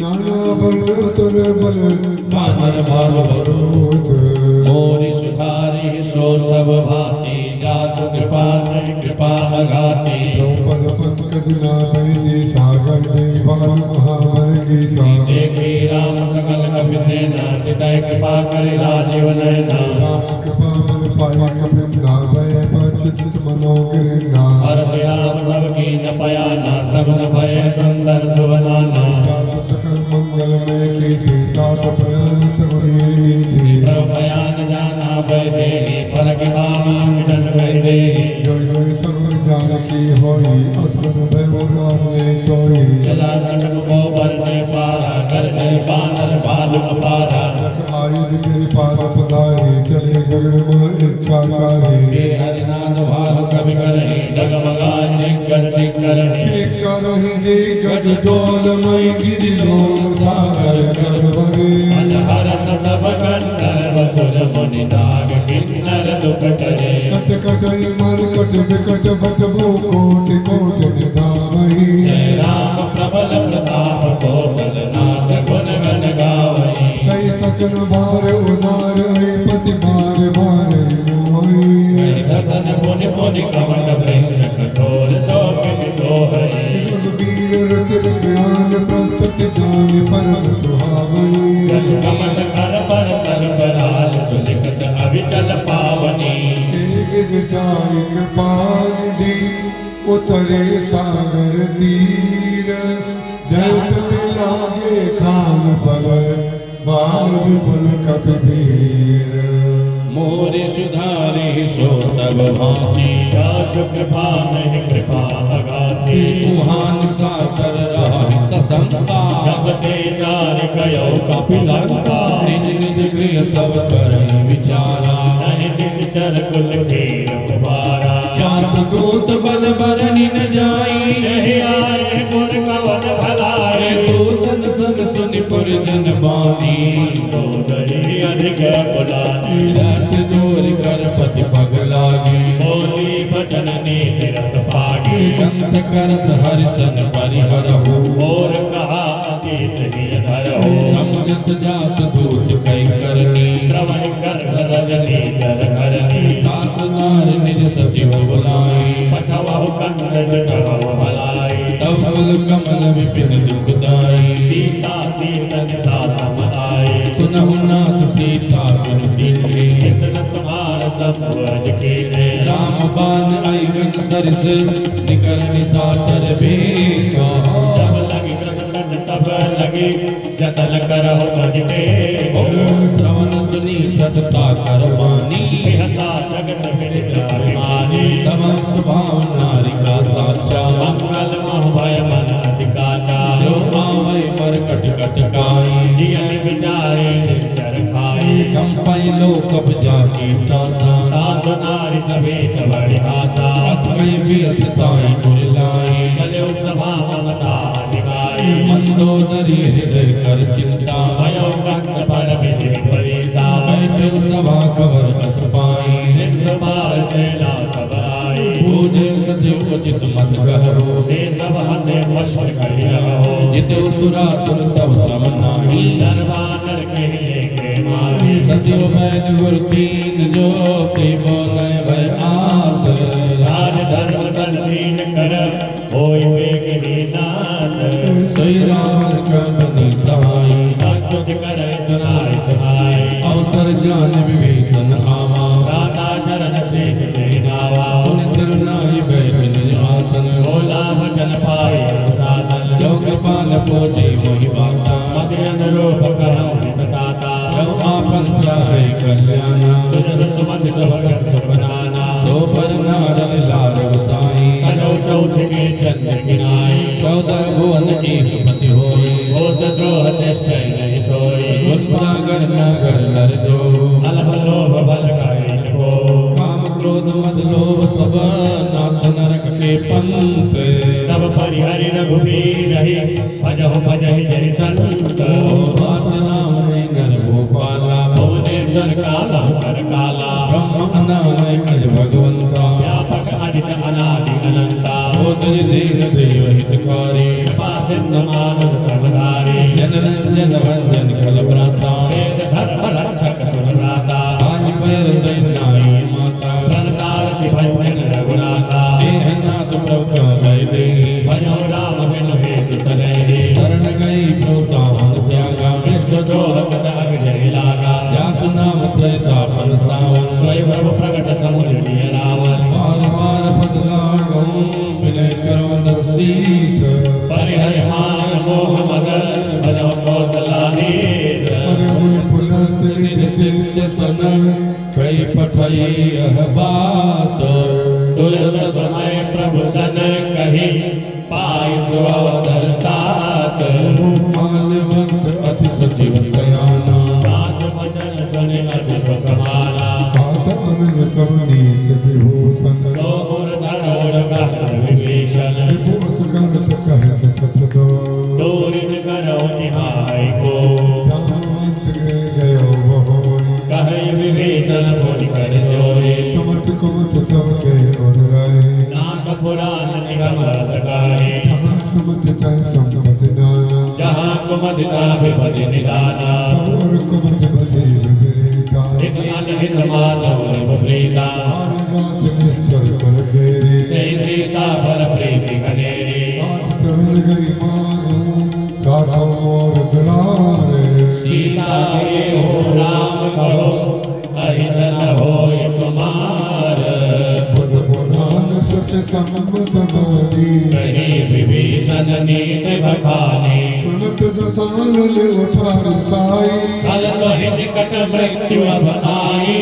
नाना वर्ण तुर बल बानर भाग भरोत मोरी सुधारी सो सब भांति जासु कृपा नहीं कृपा अघाती द्रौपद पंकज नाभि से सागर जय बाल महावर की सागर देखी राम सकल कपि सेना चितय कृपा करे राजीव नयना राम कृपा मन पाए कपिंदा भय बचित मनोगिरिंदा हर्ष राम सब की न पयाना सगुन भय सुंदर सुवनाना दास सकल मंगल में की थी दास प्रयान सगुनी थी प्रभयान जाना बैदे फल की बामा मिटन बैदे जोई जोई सगुन जान की होई असुर भय राम ने सोई चला कटक को बरने पारा करने बानर भालु अपारा रख आयुध गिरि पाद पधारी चले गगन में इच्छा सारी हे हरिनाथ भालु कवि करहि डगमगाए दिग्गज करहि करहि दिग्गज डोलमय गिरि लोल सागर गर्भरे हरस सब कंदर वसुर मुनि नाग किन्नर दुख करे कट कटई मरकट विकट बट भो कोटि कोटि निधावहि जय राम प्रबल प्रताप कौशल नाथ गुण गण गावहि सही सचन बार उदार है पति बार बार मोहि जय दसन मुनि मुनि कवट वृंद कठोर शोभित सोहहि वीर रचित ज्ञान प्रस्तुत जान परम सुहावनी कमट कर पर सर्वराज सुलिखत अविचल पावनी गिर जाय कृपाल दी उतरे सागर तीर जय तल लागे खान पर बाल विपुल कपिवीर मोरि सुधारि सो सब भांति जासु कृपा नहीं कृपा अगाधि मुहान साचर रहि ससंता जब ते जार कयो कपिलंका निज निज गृह सब करहि विचारा नहीं निश्चर कुल खेल कुमारा जास दूत बल बरनि न जाई नहीं आए गुण कवन भलाई दूतन सन सुनि पुरजन बानी तो दरी अधिक बुलानी रस जोर कर पति पग लागी बोली बचन नीति रस पागी कंत करस हरिसन परिहरहु और कहा अतीत ही धरहु समझत जास दूत कई करनी श्रवण कर रजनी जर करनी दासदार निज सचिव बुलाई पठवहु कंद चढ़वहु भलाई तवल कमल विपिन दुखदाई सीता सीतन सा समाई सुनहु नाथ सीता बिनु दीने इतन तुम्हार सब अज कीने राम बाण आइगन सरिस निकर निसाचर भेका जब लगी कृष्ण तब लगी जतन करहु तज पे श्रवण सुनी सतता करवानी हसा जगत विराजमानी समन स्वभाव नारी का साचा मंगल मोह भय मन अधिकाचा जो आवे पर कट कट काई जियन विचारे निचर खाई कंपई लोक उपजा की तासा तास नारी समेत बड़ी आशा असमय वियसताई उरलाई चले सभा ममता दिखाई मंदोदरी हृदय कर चिंता भयो कंठ पर विधि विपरीता बैठे सभा खबर अस पाई सिंधु पार सेना सब आई पूजे सचिव उचित मत कहो हे सब हसे वश करि रहो जितु सुरा सुर तब श्रम नाही दरबार के लेके माही सचिव मैन गुर तीन जो प्रेम गए भय आस राज धर्म तन दीन कर होय बेगनी नास सोई राम कंबनी सहाई अस्तुत करे सुनाई सुनाई अवसर जान विभीषण आवा दाता चरण शेष ते नावा उन सिर नाई बैठन आसन भोला वचन पाए अनुशासन जो कृपाल पोछे मोहि बाता मति अनुरूप कहम हितताता जो आपन चाहे कल्याणा सुजस सुमति सुभगत सुखनाना सो पर नारद लाल गोसाई कजौ चौथ के चंद्र किनाई 14 भुवन एक पति होई भूत द्रोह चेष्टै नहीं सोई गुण सागर नगर नर जो अलभ लोभ बल काय पंथ सब परिहरि रघुबीर रही भजहु भजहि जय संत बात नाम नर भोपाला भुवनेश्वर काला कर काला ब्रह्म अनालय अज भगवंता व्यापक अजित अनादि अनंता भूतज देह देव हितकारी कृपा सिंधु मानस सर्वधारी जन रंजन वंजन खल भ्राता वेद धर्म रक्षक सुरनाता आज पैर दैनाई माता प्रणकार भजन रघुनाथा देह नाथ प्रभु का भय दे भजो राम बिनु हेतु सदैहि शरण गई प्रोतान त्यागा विश्व जोहक दाग जय लागा व्यास नाम त्रैतापन सावन स्वयं प्रभु प्रकट समुद्र रावण बार बार बदलागम विनय करो नसीस परिहर मान मोह मद भजो कौशलाधीश अरे मुनि पुलस्त्रित शिष्य सन कई पठई यह बात दुर्लभ समय प्रभु सन कही पाई सुअवसर तात माल्यवंत अति सचिव सयाना दास वचन सुनि अति सुख माना तात अनंग कवनीत विभूषण सो गुर धरोर कहत विभीषण विभूत कर सकहत सचदो दूरिन करो निहाय को जामवंत गयो बहोरी कहे विभीषण मुनि कर जोरे समत कुमत सबके और रहे नाथ पुराण निगम रस गाहे जहाँ समत तय संपत नाना जहाँ कुमदिता विपदि निदाना और कुमत बसील बिरीता हित अनहित माधव प्रीता आरे रात निश्चल कर घेरी जय सीता पर प्रीति घनेरी रात तरल गई मानो राघव मोर दुलारे सीता के हो राम कहो अहित न होय कुमार बुध पुराण सुख सम्मत बानी कही विभीषण नीत बखानी सुनत दसानल उठार साई कल कहि निकट मृत्यु अब आई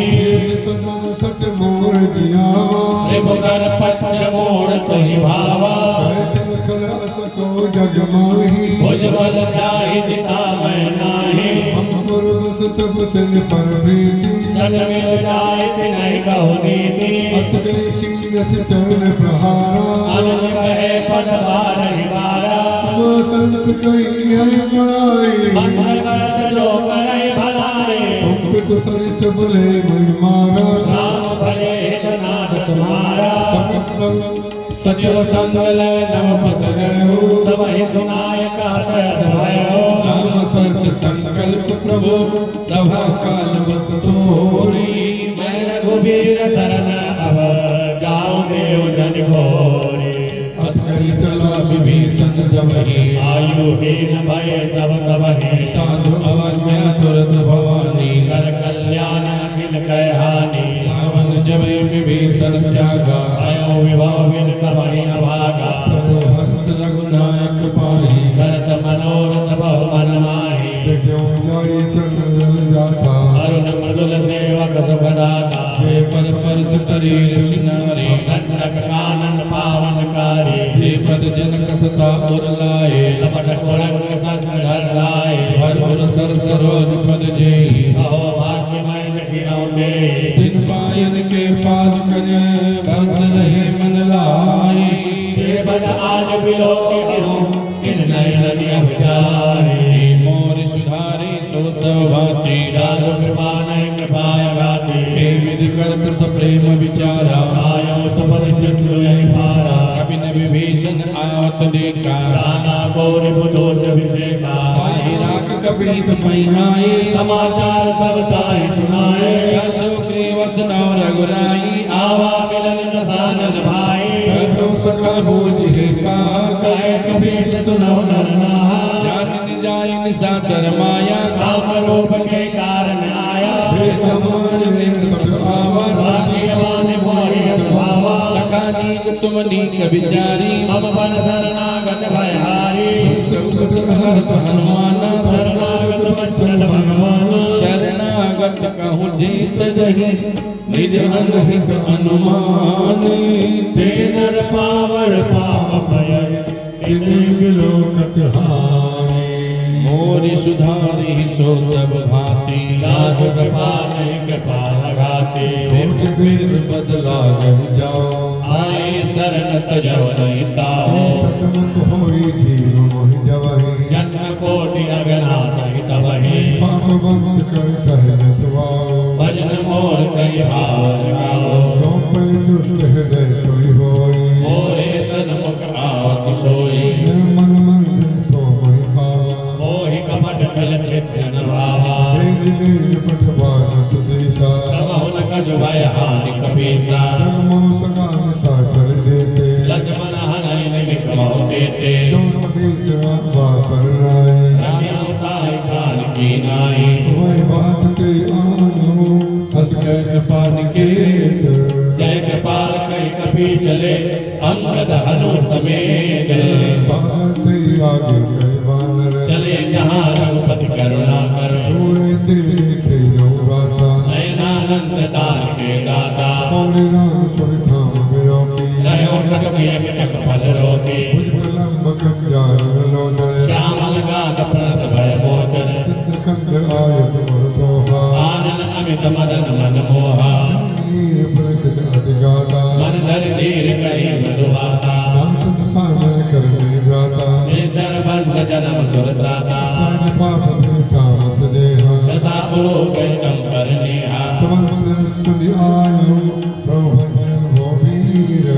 सदा सट मोर जियावा त्रिभुवन पक्ष मोड़ तुहि भावा कैसन कर असको जग माही भुजबल जाहि दिता मैं नाही अमर बस तब सिल पर प्रीति जग मिल जाय तिनहि कहु नीति अस गई कीनस चरण प्रहारा अनुज कहे पद बारहि बारा वो संत कई है बड़ाई मंत्र करत जो करई भलाई पंपित सरिस बोले मई मारा राम भले हित नाथ तुम्हारा सकल सचिव संगल नव पद गयो सबहि सुनाय कहत भयो राम संत संकल्प प्रभु सभा काल बस तोरी मैं रघुबीर शरण अब जाऊं देव जन घोरी अस्करी चला विभीषण जब ही आयु हीन भय सब तबहि साधु अवज्ञा तुरत भवानी कर कल्याण अखिल कह हानि रावण जब विभीषण त्यागा भयो विभव विन तबहि न भागा तरो हर्ष रघुनायक पाही करत मनोरथ बहु मन माहि देखो जाई चंद्र जाता अरुण मृदुल सेवक सुखदाता हे पर परस तरी ऋषिनारी दंडक कानन पावनकारी हे पद जनक सता उर लाए कपट कुरंग संग धर लाए हर उर सर सरोज पद जेई अहो भाग्यमय लखिनौ दे दिन पायन के पाद कने बंद रहे मन लाई हे बद आज बिलो किनु किन नयन दिय विचारे मोर सुधारी सो सभाती दास कृपा नय कृपाय गाती हे विधि करत सप्रेम विचारा आयो सबद सिंधु यहि पारा कपिन विभीषण आवत देखा राना गौरी बुधोज विषेका ताहि राख कपीस मई आए समाचार सब ताहि सुनाए सुग्रीवस नाम रघुराई आवा मिलन दसानन भाई कहो सखा बूझ हे कहा कहे कबीर सुनो नरनाहा जान जाय निशाचर माया काम रूप के कारण आया हे समान ने सब आवा भाग्यवान मोहि स्वभावा सखा नीक तुम नीक विचारी मम बल शरणागत भयहारी संकट हर हनुमाना शरणागत बच्चन भगवान शरणागत कहूँ जीत जही निज अनहित अनुमान ते नर पावर पाप भय तिन्हीं लोकत हानि मोरि सुधारि सो सब भांति दास कृपा नहीं कृपा लगाते कोट बिन बदला रह जाओ आए शरण जव नहीं ताहो सतमुख होई जीव मोहि जवहि जन्म कोटि अगना सहित वही पाप वंश कर सहज सुभाव भजन मोर कई भाव जगाओ जो पे दुष्ट हृदय सोई होई मोरे सन्मुख आवक सोई निर्मल मन दिन सो मोहि पावा मोहि कपट छल छिद्र न भावा वेद लील पठवान सुशीषा प्रभु न कछ भय हानि कपीसा जन्मो सका निशाचर देते लक्ष्मण हनहि लिख मोह देते जो सभी वासर राय राखियो ताहि काल की नाई वही बात ते आनो हस के कृपान के जय कृपाल कई कपी चले अंगद हनु समेत सागर ते आगे करे वानर चले जहाँ रघुपति करुणा कर दूरे ते देखे नो राता नयनानंद दान के दाता पौड़े राम सुविधाम विरोकी लयो कटके कटक फल रोके भुज प्रलंब कंजाल लोचन श्यामल गात प्रणत भय मोचन सिद्ध कंद आयत मोर सोहा आनन अमित मदन मन मोहा नीर प्रकट अधिगाता मन धर धीर कही मधुवाता नाथ सानन कर में भ्राता निधर बंध जन्म सुर त्राता सान पाप भीता मस देहा तथा पुलोक कंपर नेहा समस्त सुधि आयो प्रभु भजन हो वीर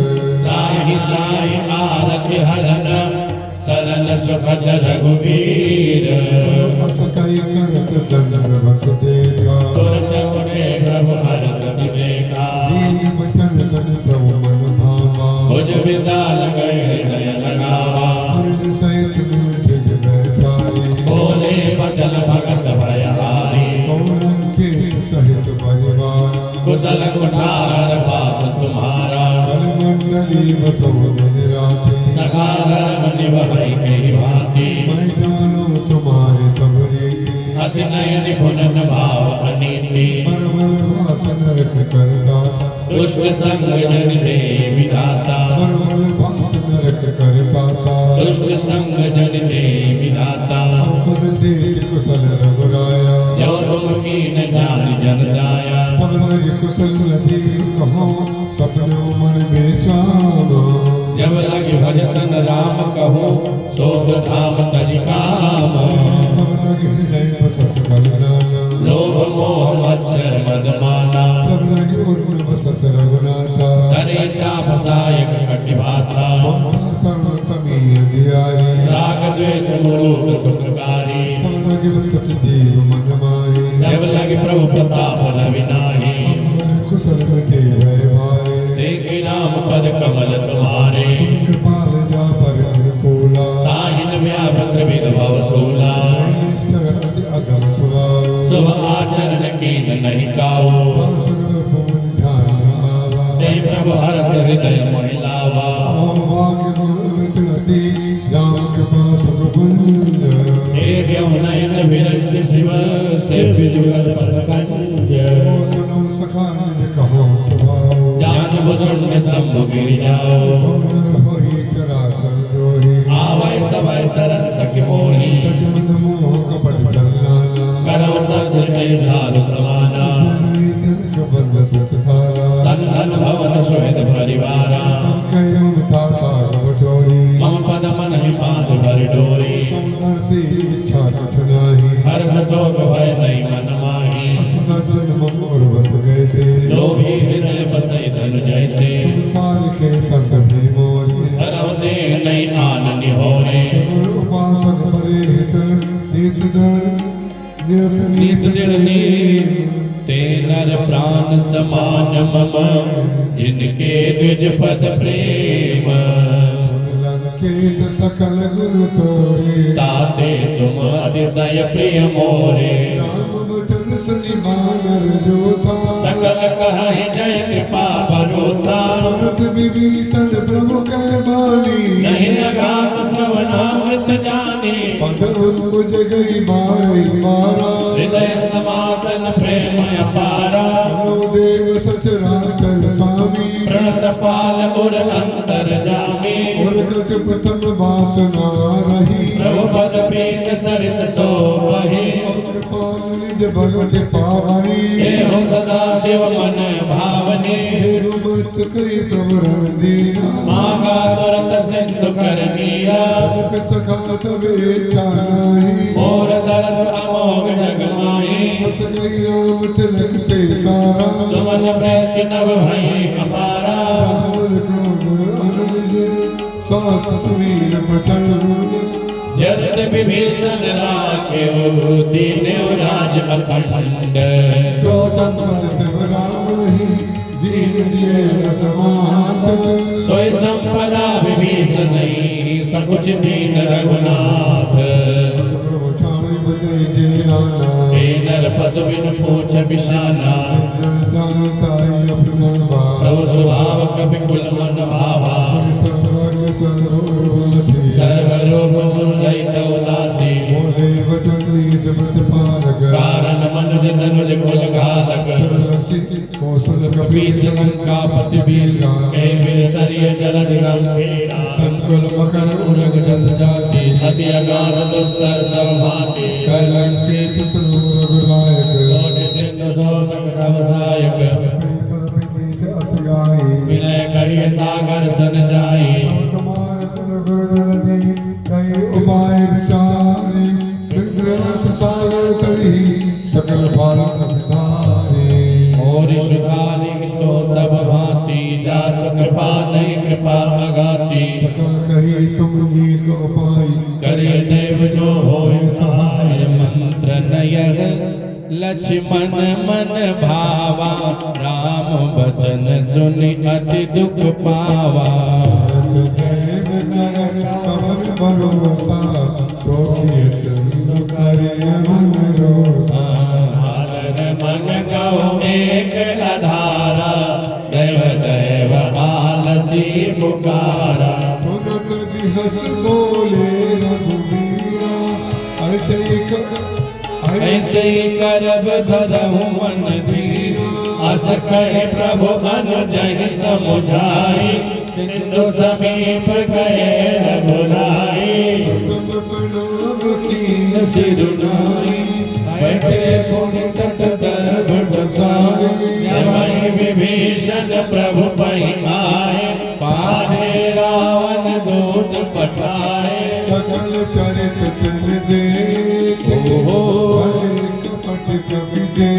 त्राहि त्राहि आरति हरन सरल सुखद रघुवीर अस कई करत दंड बक देखा तुरत उठे प्रभु हर्ष सिसेखा दीन बचन सन प्रभु मन भावा भुज विशाल गए हृदय लगावा अर्ज सहित मिल ठिज बैठाई बोले बचन भगत भयहारी कौन के सहित परिवार कुशल कुठार पास तुम्हारा कल मंडली बसो दिन राति सखा धर्म निभाई कही भांति मैं जानो तुम्हारे सब रीति अति नयन निपुण भाव अनीति परमल वासन रख कर दाता दुष्ट संग जन दे विधाता परमल वासन रख कर दाता दुष्ट संग जन दे विधाता पद दे कुशल रघुराया जो तुम कीन जान जन दाया तब लग कुशल नदी कहो सपनों मन बेचावा जब लगे भजतन राम कहो सोग धाम तज काम तब लग हृदय बसत कल नाना लोभ मोह मत्सर मद माना तब लग उर्न बसत रघुनाथा तरे चाप सायक कटि भाता ममता तरुण तमी अधियारी राग द्वेष मूढ़ सुखकारी तब लग बसत जीव मन माही जब लगे प्रभु प्रताप रविनाही अब कुशल मिटे भय भाई देखे नाम पद कमल तुम्हारे कृपाल जा पर अनुकूला ताहिन व्यापत्र विधव सूला नैनेश्वर अति अगम स्वभाव शुभ आचरण कीन नहीं काओ आसुर भुवन ध्यान आवा जय प्रभु हर्ष हृदय महिलावा ओम भाग्य गुण अमित अति राम कृपा सब पुंज एक नयन विरंज शिव से विजुगल पद कंज ओ सुनो सखा निज कहो स्वभाव जान भूषण में शंभु गिर जाओ नर होई चराचर द्रोही आवै सवै सरन तक मोही तज मद मोह कपट चलनाना करव सद्र कई साधु समाना जननी जन बंद सच धारा धन धन भवन सुहृद परिवारा सब कई ममता ताग बटोरी मम पद मन ही बांध भर डोरी सुंदर सी इच्छा कुछ नाही हर्ष शोक भय नहीं मन माही अस सज्जन मम और बस गए से लोभी हृदय बसई धन जैसे संसार के संत भी मोरी हरव दे नहीं आननि होरे सगुण उपासक परे हित नीत दृढ़ निरत नित निर्णय ते नर प्राण समान मम जिनके द्विज पद प्रेम लंकेश सकल गुण तोरे ताते तुम अतिशय प्रिय मोरे राम बचन सुनि बानर जोता सकल कहि जय कृपा बरोता भरत विभीषण प्रभु कै बानी नहीं लगात श्रवणामृत जाने पद उद्भुज गई मारई मारा हृदय समातन प्रेम अपारा नव देव सचराचर स्वामी प्रणत पाल उर अंतर जामी और कच प्रथम वासना रही प्रभु पद प्रीत सरित सो बही कृपाल निज भगत पावनी हे हो सदा शिव मन भावनी हे मत कई प्रवरण दीना मांगा तुरंत सिंधु कर मीरा तप सखा तबे चाही और दरस अमोघ जग माही बस गई राम तिलक ते सारा सुमन प्रेष्ठ नभ भई अपारा रावण क्रोध अनज सास सुवीर प्रचंड जगत विभीषण राखे दीन राज अखंड जो संपद शिव राम नहीं दीन दिए न समात सोई संपदा विभीषण नहीं सकुच दीन रघुनाथ प्रभु छावनी बजई जे आना हे नर पशु बिन पूछ बिशाना जन जानताई अपना बाप प्रभु स्वभाव कपि कुल मन भावा सर्वज्ञ सर्ववासी सर्वरूप मुरलित उदासी बोले वचन नीत प्रतिपालक कारण मनुज तनुज कुल घातक सरलति कौशल कपीस कपीस लंका पति वीर हे वीर तरिय जलद गंभीरा संकुल मकर उरग जस जाति अति अगाध दुस्तर सब भांति कैलंकेश सरोवर विलायक कोटि सिंधु शोषक व्यवसायक विनय करिय सागर सन जाई कुमार कुल गुरु जलधि कई उपाय विचारी विग्रह सागर तरी सकल भारत विधारे और सुखानी सो सब भांति जा कृपा नहीं कृपा अगाती सका कही तुम नीक उपाय करे देव जो होय सहाय मंत्र नयः लक्ष्मण मन भावा राम बचन सुनि अति दुख पावा देव कर कवन भरोसा सोखी सिंधु करे मन रोसा आदर मन गौ एक अधारा देव देव आलसी पुकारा सुनत बिहस बोले रघुवीरा ऐसे ही करब धरहु मन धीर अस कहे प्रभु अनुजहि समुझाई सिंधु समीप गए रघुराई प्रथम प्रणाम कीन सिरुनाई बैठे पुनि तट दर्भ साई यमहि विभीषण प्रभु पहि आए पाछे रावण दूत पठाए सकल चरित तिल देखे कपट कवि दे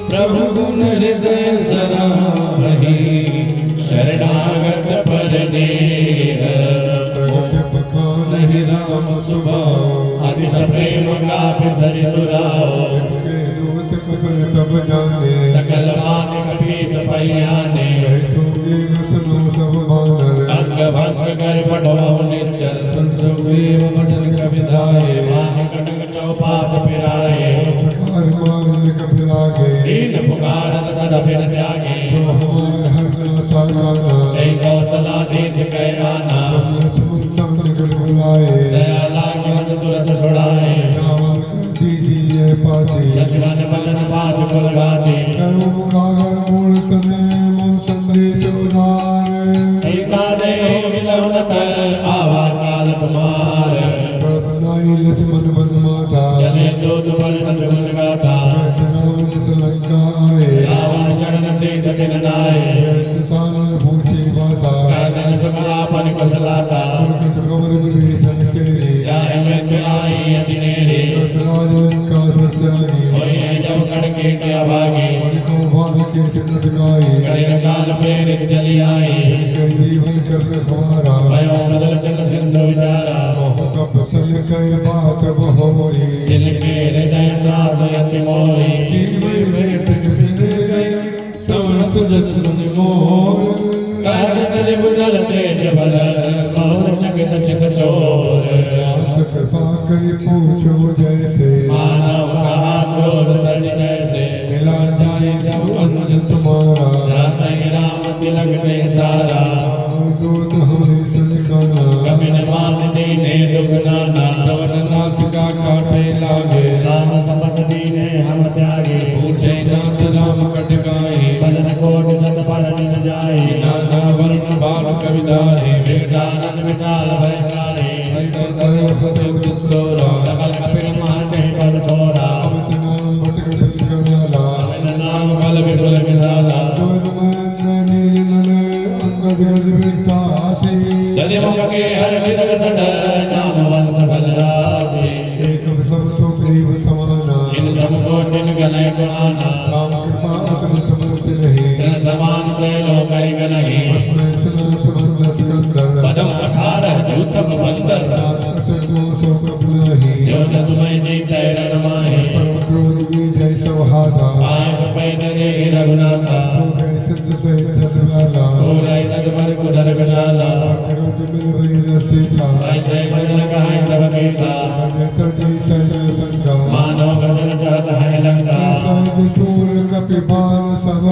प्रभु गुण हृदय सराहि शरणागत पर देह प्रगट बखान ही राम स्वभाव अति प्रेम गाप सरितुराओ के दूत कपन तब जाने सकल मान कपीस पयाने ऐसो देव सुनो सब बानर अंग भंग कर पठवाओ निश्चल सुग्रीव मदन कविदाए मान कटक चौपास फिराए प्रकार मारन कपिलागे दीन पुकारत तद फिर त्यागे जो हमार हरना सागाना जय कौशला देश कै आना लक्ष्मण सब निकल बुलाए दया लागे तुरंत छुड़ाए रावण कर दीजिए पाती लक्ष्मण बचन पाछ कुल गाती करो मुखागर मूल सने मम संदेश उदार सीता देव मिलहु न कर आवा काल तुम्हार प्रभुनाई लक्ष्मण बन माता चले दूत बल सजगुन गाथा रावण जिस लंका आए रावण चरण से सकिन नाय सानन पूछी माता गर्दन सुखलापन कुशलाता प्रकट कमर विभीषण केरी जाय में मिलाई अति नेरी राजन का सत्यागी होए जब कड़के के अभागी को भाग के चिन्ह गाई कड़े काल प्रेरित चली आई जीवन कर हमारा भयो बदल चल सिंधु विचारा बहुत प्रसन्न कई बात बहोरी दिल के हृदय त्रास अति मोरी दिन में पिट गई सवन सुजसन मोर काज कलि बुझल तेज बल बहुत चकित चित चोर दास कृपा करी पूछो जैसे मानव कहा क्रोध तज जैसे मिला जाए सब अंज तुम्हारा रातहि राम तिलक ते सारा दूत हमें सनिकाना कपि न मान दीने दुख नाना सवन नासिका काटे लागे राम समझ दीने हम त्यागे पूछे नाथ राम कटकाई बदन कोट सत पर निज जाए नाना वर्ण बाल कविदारे वेदानंद विशाल भयंकारे सकल सकल कपिल महर्षि पद विपुल विशाला जदि मुख के हर विरग सड नामवंत बलराजे एक सब सुग्रीव समाना इन सब कोटिन गलय गुणाना राम कृपा अतम समर्थ नहीं तन समान त्रैलो करिग नहीं अस्मै सुना समर्थ सिकंदर पदम 18 दूतम बंदर अतर्को सो प्रभु नहीं जो जसुमय जी तैरण माहे परम क्रोध की जय सौहादा आय पैन रे रघुनाथा सो गए सिद्ध सहित सवाला ओरै नद भर कुधर विशाला जगत मिल वही रसी था ऐसे भजन कहाय सब केसा नेत्र जय सहज संगा मानव गजन चाहत है लंका सहज सूर कपिबाल सब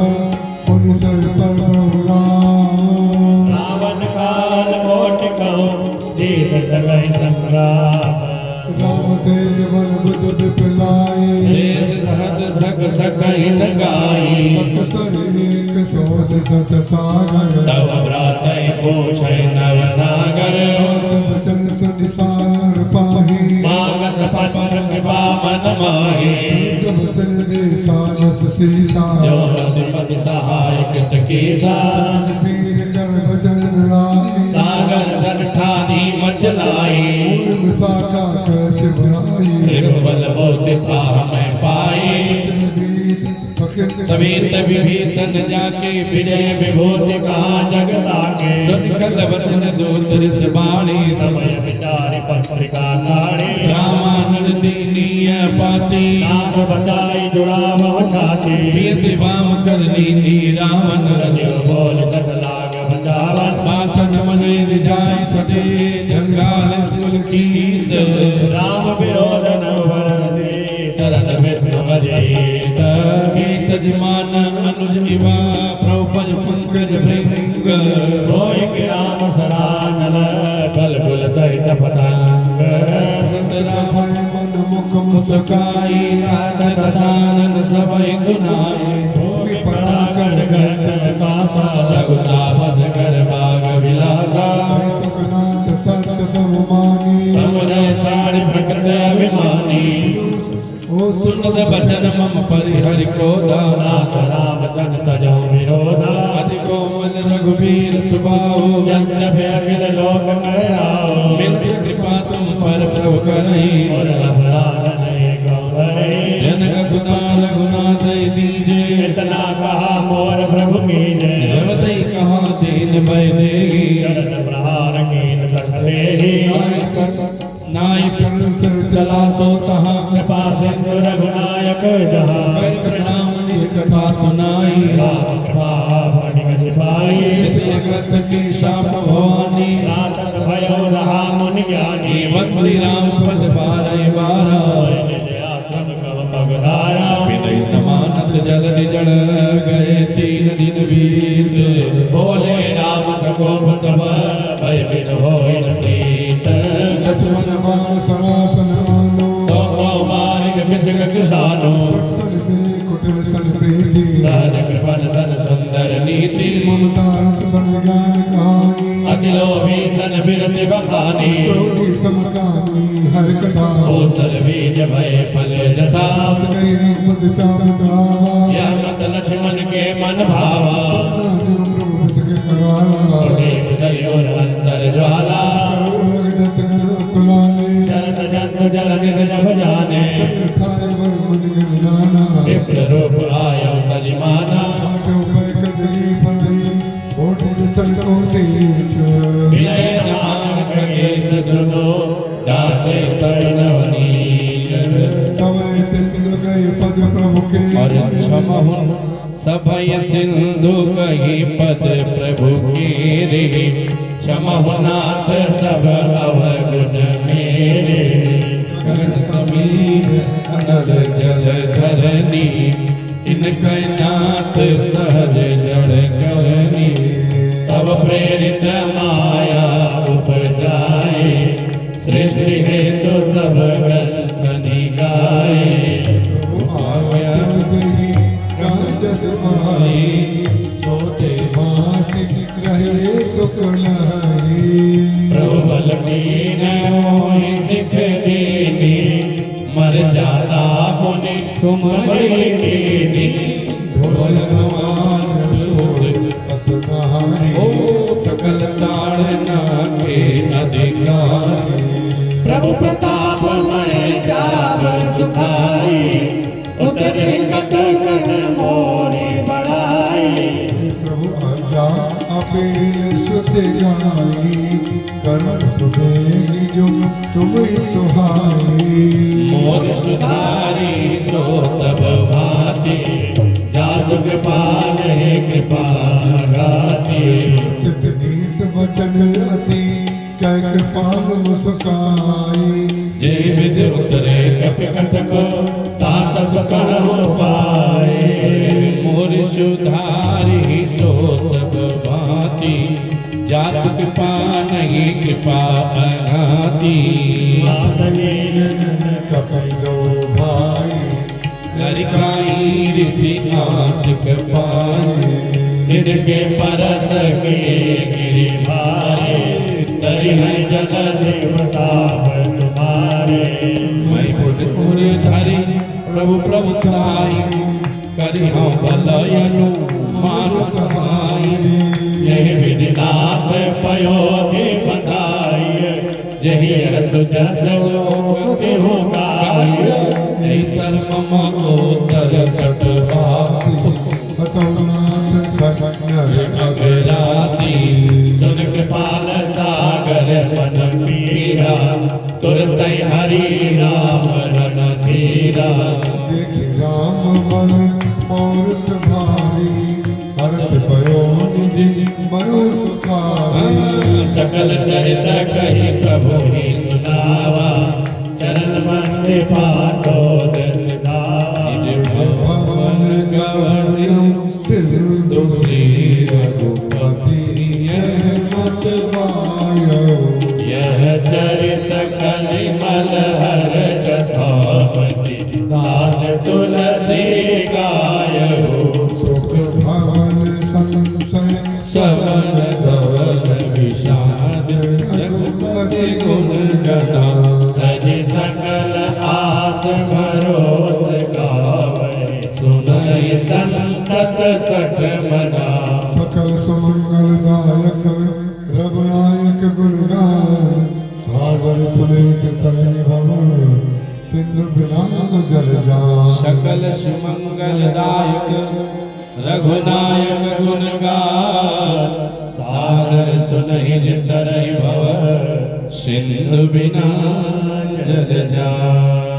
पुनि सर पर प्रभु राम रावण काल कोटि कहु जीत सकय संग्राम राम तेज बल बुध विपलाई शेष सहत सक सकहि न गाई सकसर एक सोस सत सागर तव भ्रातय पूछै नव नागर वचन सुनि सार पाही मागत पत्र कृपा मन माही वचन दे सानस सीता जो रघुपति सहाय कृत कीसा वीर कर वचन राई सागर सर ठानी मचलाई विशाखा कर शिवराई बल बोलते था हमें पाई समेत विभीषण जाके विजय विभूति कहा जगता के सुन कल वचन दूत ऋष बाणी समय विचार पत्रिका ताड़ी रामानंद दीनीय पाती नाम बचाई जुड़ाव छाती बीत वाम करनी नी रावण रजो बोल जग लाग बचावन माथन मने रिजाय सटे जंगाल सुल कीस राम विरोध न भरसे शरण विष्णु अजेत कीत जिमान अनुज इवा प्रभुपद पंकज भृंग होय के राम सरानल कल कुल सहित पतंग भय मन मुख मुस्काई रात दसानन सबई सुनाए भूमि पड़ा कर गत कासा रघुतापस कर बाग विलासा सुखनाथ सत्य सर्वमानी समुदय छाड़ प्रकृत अभिमानी ओ सुनद बचन मम परिहरि क्रोधा नाथ राम सन तजो विरोधा अति कोमल रघुवीर सुबाहु यज्ञ भय अखिल लोक कराओ मिलती कृपा तुम पर प्रभु करहि और अपराधन एक भय जनक सुना रघुनाथ दीजे इतना कहा मोर प्रभु कीजे जबतई कहा दीन भय देहि चरण प्रहार कीन सकलेहि नाई सर चला सो तहाँ कृपा सिंधु रघुनायक जहाँ कर प्रणाम कथा सुनाई राम कृपा भाग्य पाई इसलिए कष्ट की शाप भवानी रातस भयो रहा मुनि ज्ञानी बंदी राम पद बारह बारह आश्रम कव पगधारा विनय न मानत जल जड़ गए 3 दिन बीत बोले राम सकोपत भय बिन होय न प्रीत लक्ष्मण बाण सरासन आनो सो मार्ग बिसक किसानो सन मिले कुटिल सन प्रीति राज कृपन सन सुंदर नीति ममता रस सन ज्ञान कहानी अखिलो भी सन बिरति बखानी क्रोधी समकानी हर कथा ओ सर बीज भय फल जथा अस गई रघुपति चाप चढ़ावा यह मत लक्ष्मण के मन भावा सपना जो प्रभु बिसके करवाला देख दरियोर अंतर ज्वाला करो लग जस गन कुलाले जलत जंतु जल निध जब जाने सत्य थारे वर मन गन नाना विप्र रूप आयो तजिमाना आठो पै कदली परई ओठ चल को सीच विनय न मान ककेश सुनो डाटे तरणवनी समय सिंधु गई पद प्रभु के और क्षमहुन सभय सिंधु कही पद प्रभु के रे क्षमहुनाथ सब अवगुण मेरे गगन समीर अनल जल धरनी इनके नाथ सहज जड़ करनी तब प्रेरित माया उपजाए सृष्टि हेतु सब गणनी गाए आया जही राजस माई सोते माति रहे सुख लहरी प्रबल कीन मोहि सिख दीनी मर जाता मुनि तुम बड़ी कीनी भगवान शोध असहाय ओ सकल ताड़ना के अधिकारी प्रभु प्रताप में जाब सुखाई उतरे कट कट मोरी बढ़ाई प्रभु आज्ञा अपील सुत गाई करण सुबेगी जो तुम सुहाई मोर सुधारी सो सब भांति जास कृपा नहीं कृपा गाती नीत वचन अति कै कृपाल मुस्काई जय विद उतरे कपि को तात सकहो पाए मोर सुधारी सो सब भांति जात कृपा नहीं कृपा अनाती कपिलो भाई लड़काई ऋषि आशिक पाए जिनके परस के गिरि भारे तरि है जगत देवता तुम्हारे मैं पुर धरि प्रभु प्रभुताई करि हम बलयनु मानु सहाय यही विधिनाथ पयोगे बताई यही सुजस लोक के होगा ऐसन मम ओतर तटवासी हतौनाथ खनर अगरासी सुन कृपाल सागर मन पीरा तुरत हरि राम रन धीरा देखि राम बन मोर सुभारी हर्ष भयो निधि बरो सुखारी सकल चरित कही प्रभु ही सुनावा चरण मंदिर पातो दर्श भवन गवर्यं सिंधु श्री रघुपति मत वायो यह चरित कलिमल हर कथामति दास तुलसी गायहु सुख भवन संशय सवन धवन विषाद रघुपति गुण गणा तजि सकल आस भरोस गावै सुनहि संतत सठ मना सकल सुमंगलदायक रघुनायक गुणगान सागर सुलेख तनय भव सिंधु बिना जल जान सकल सुमंगलदायक रघुनायक गुण गान सागर सुनहि तरहि भव सिंधु बिना जल जान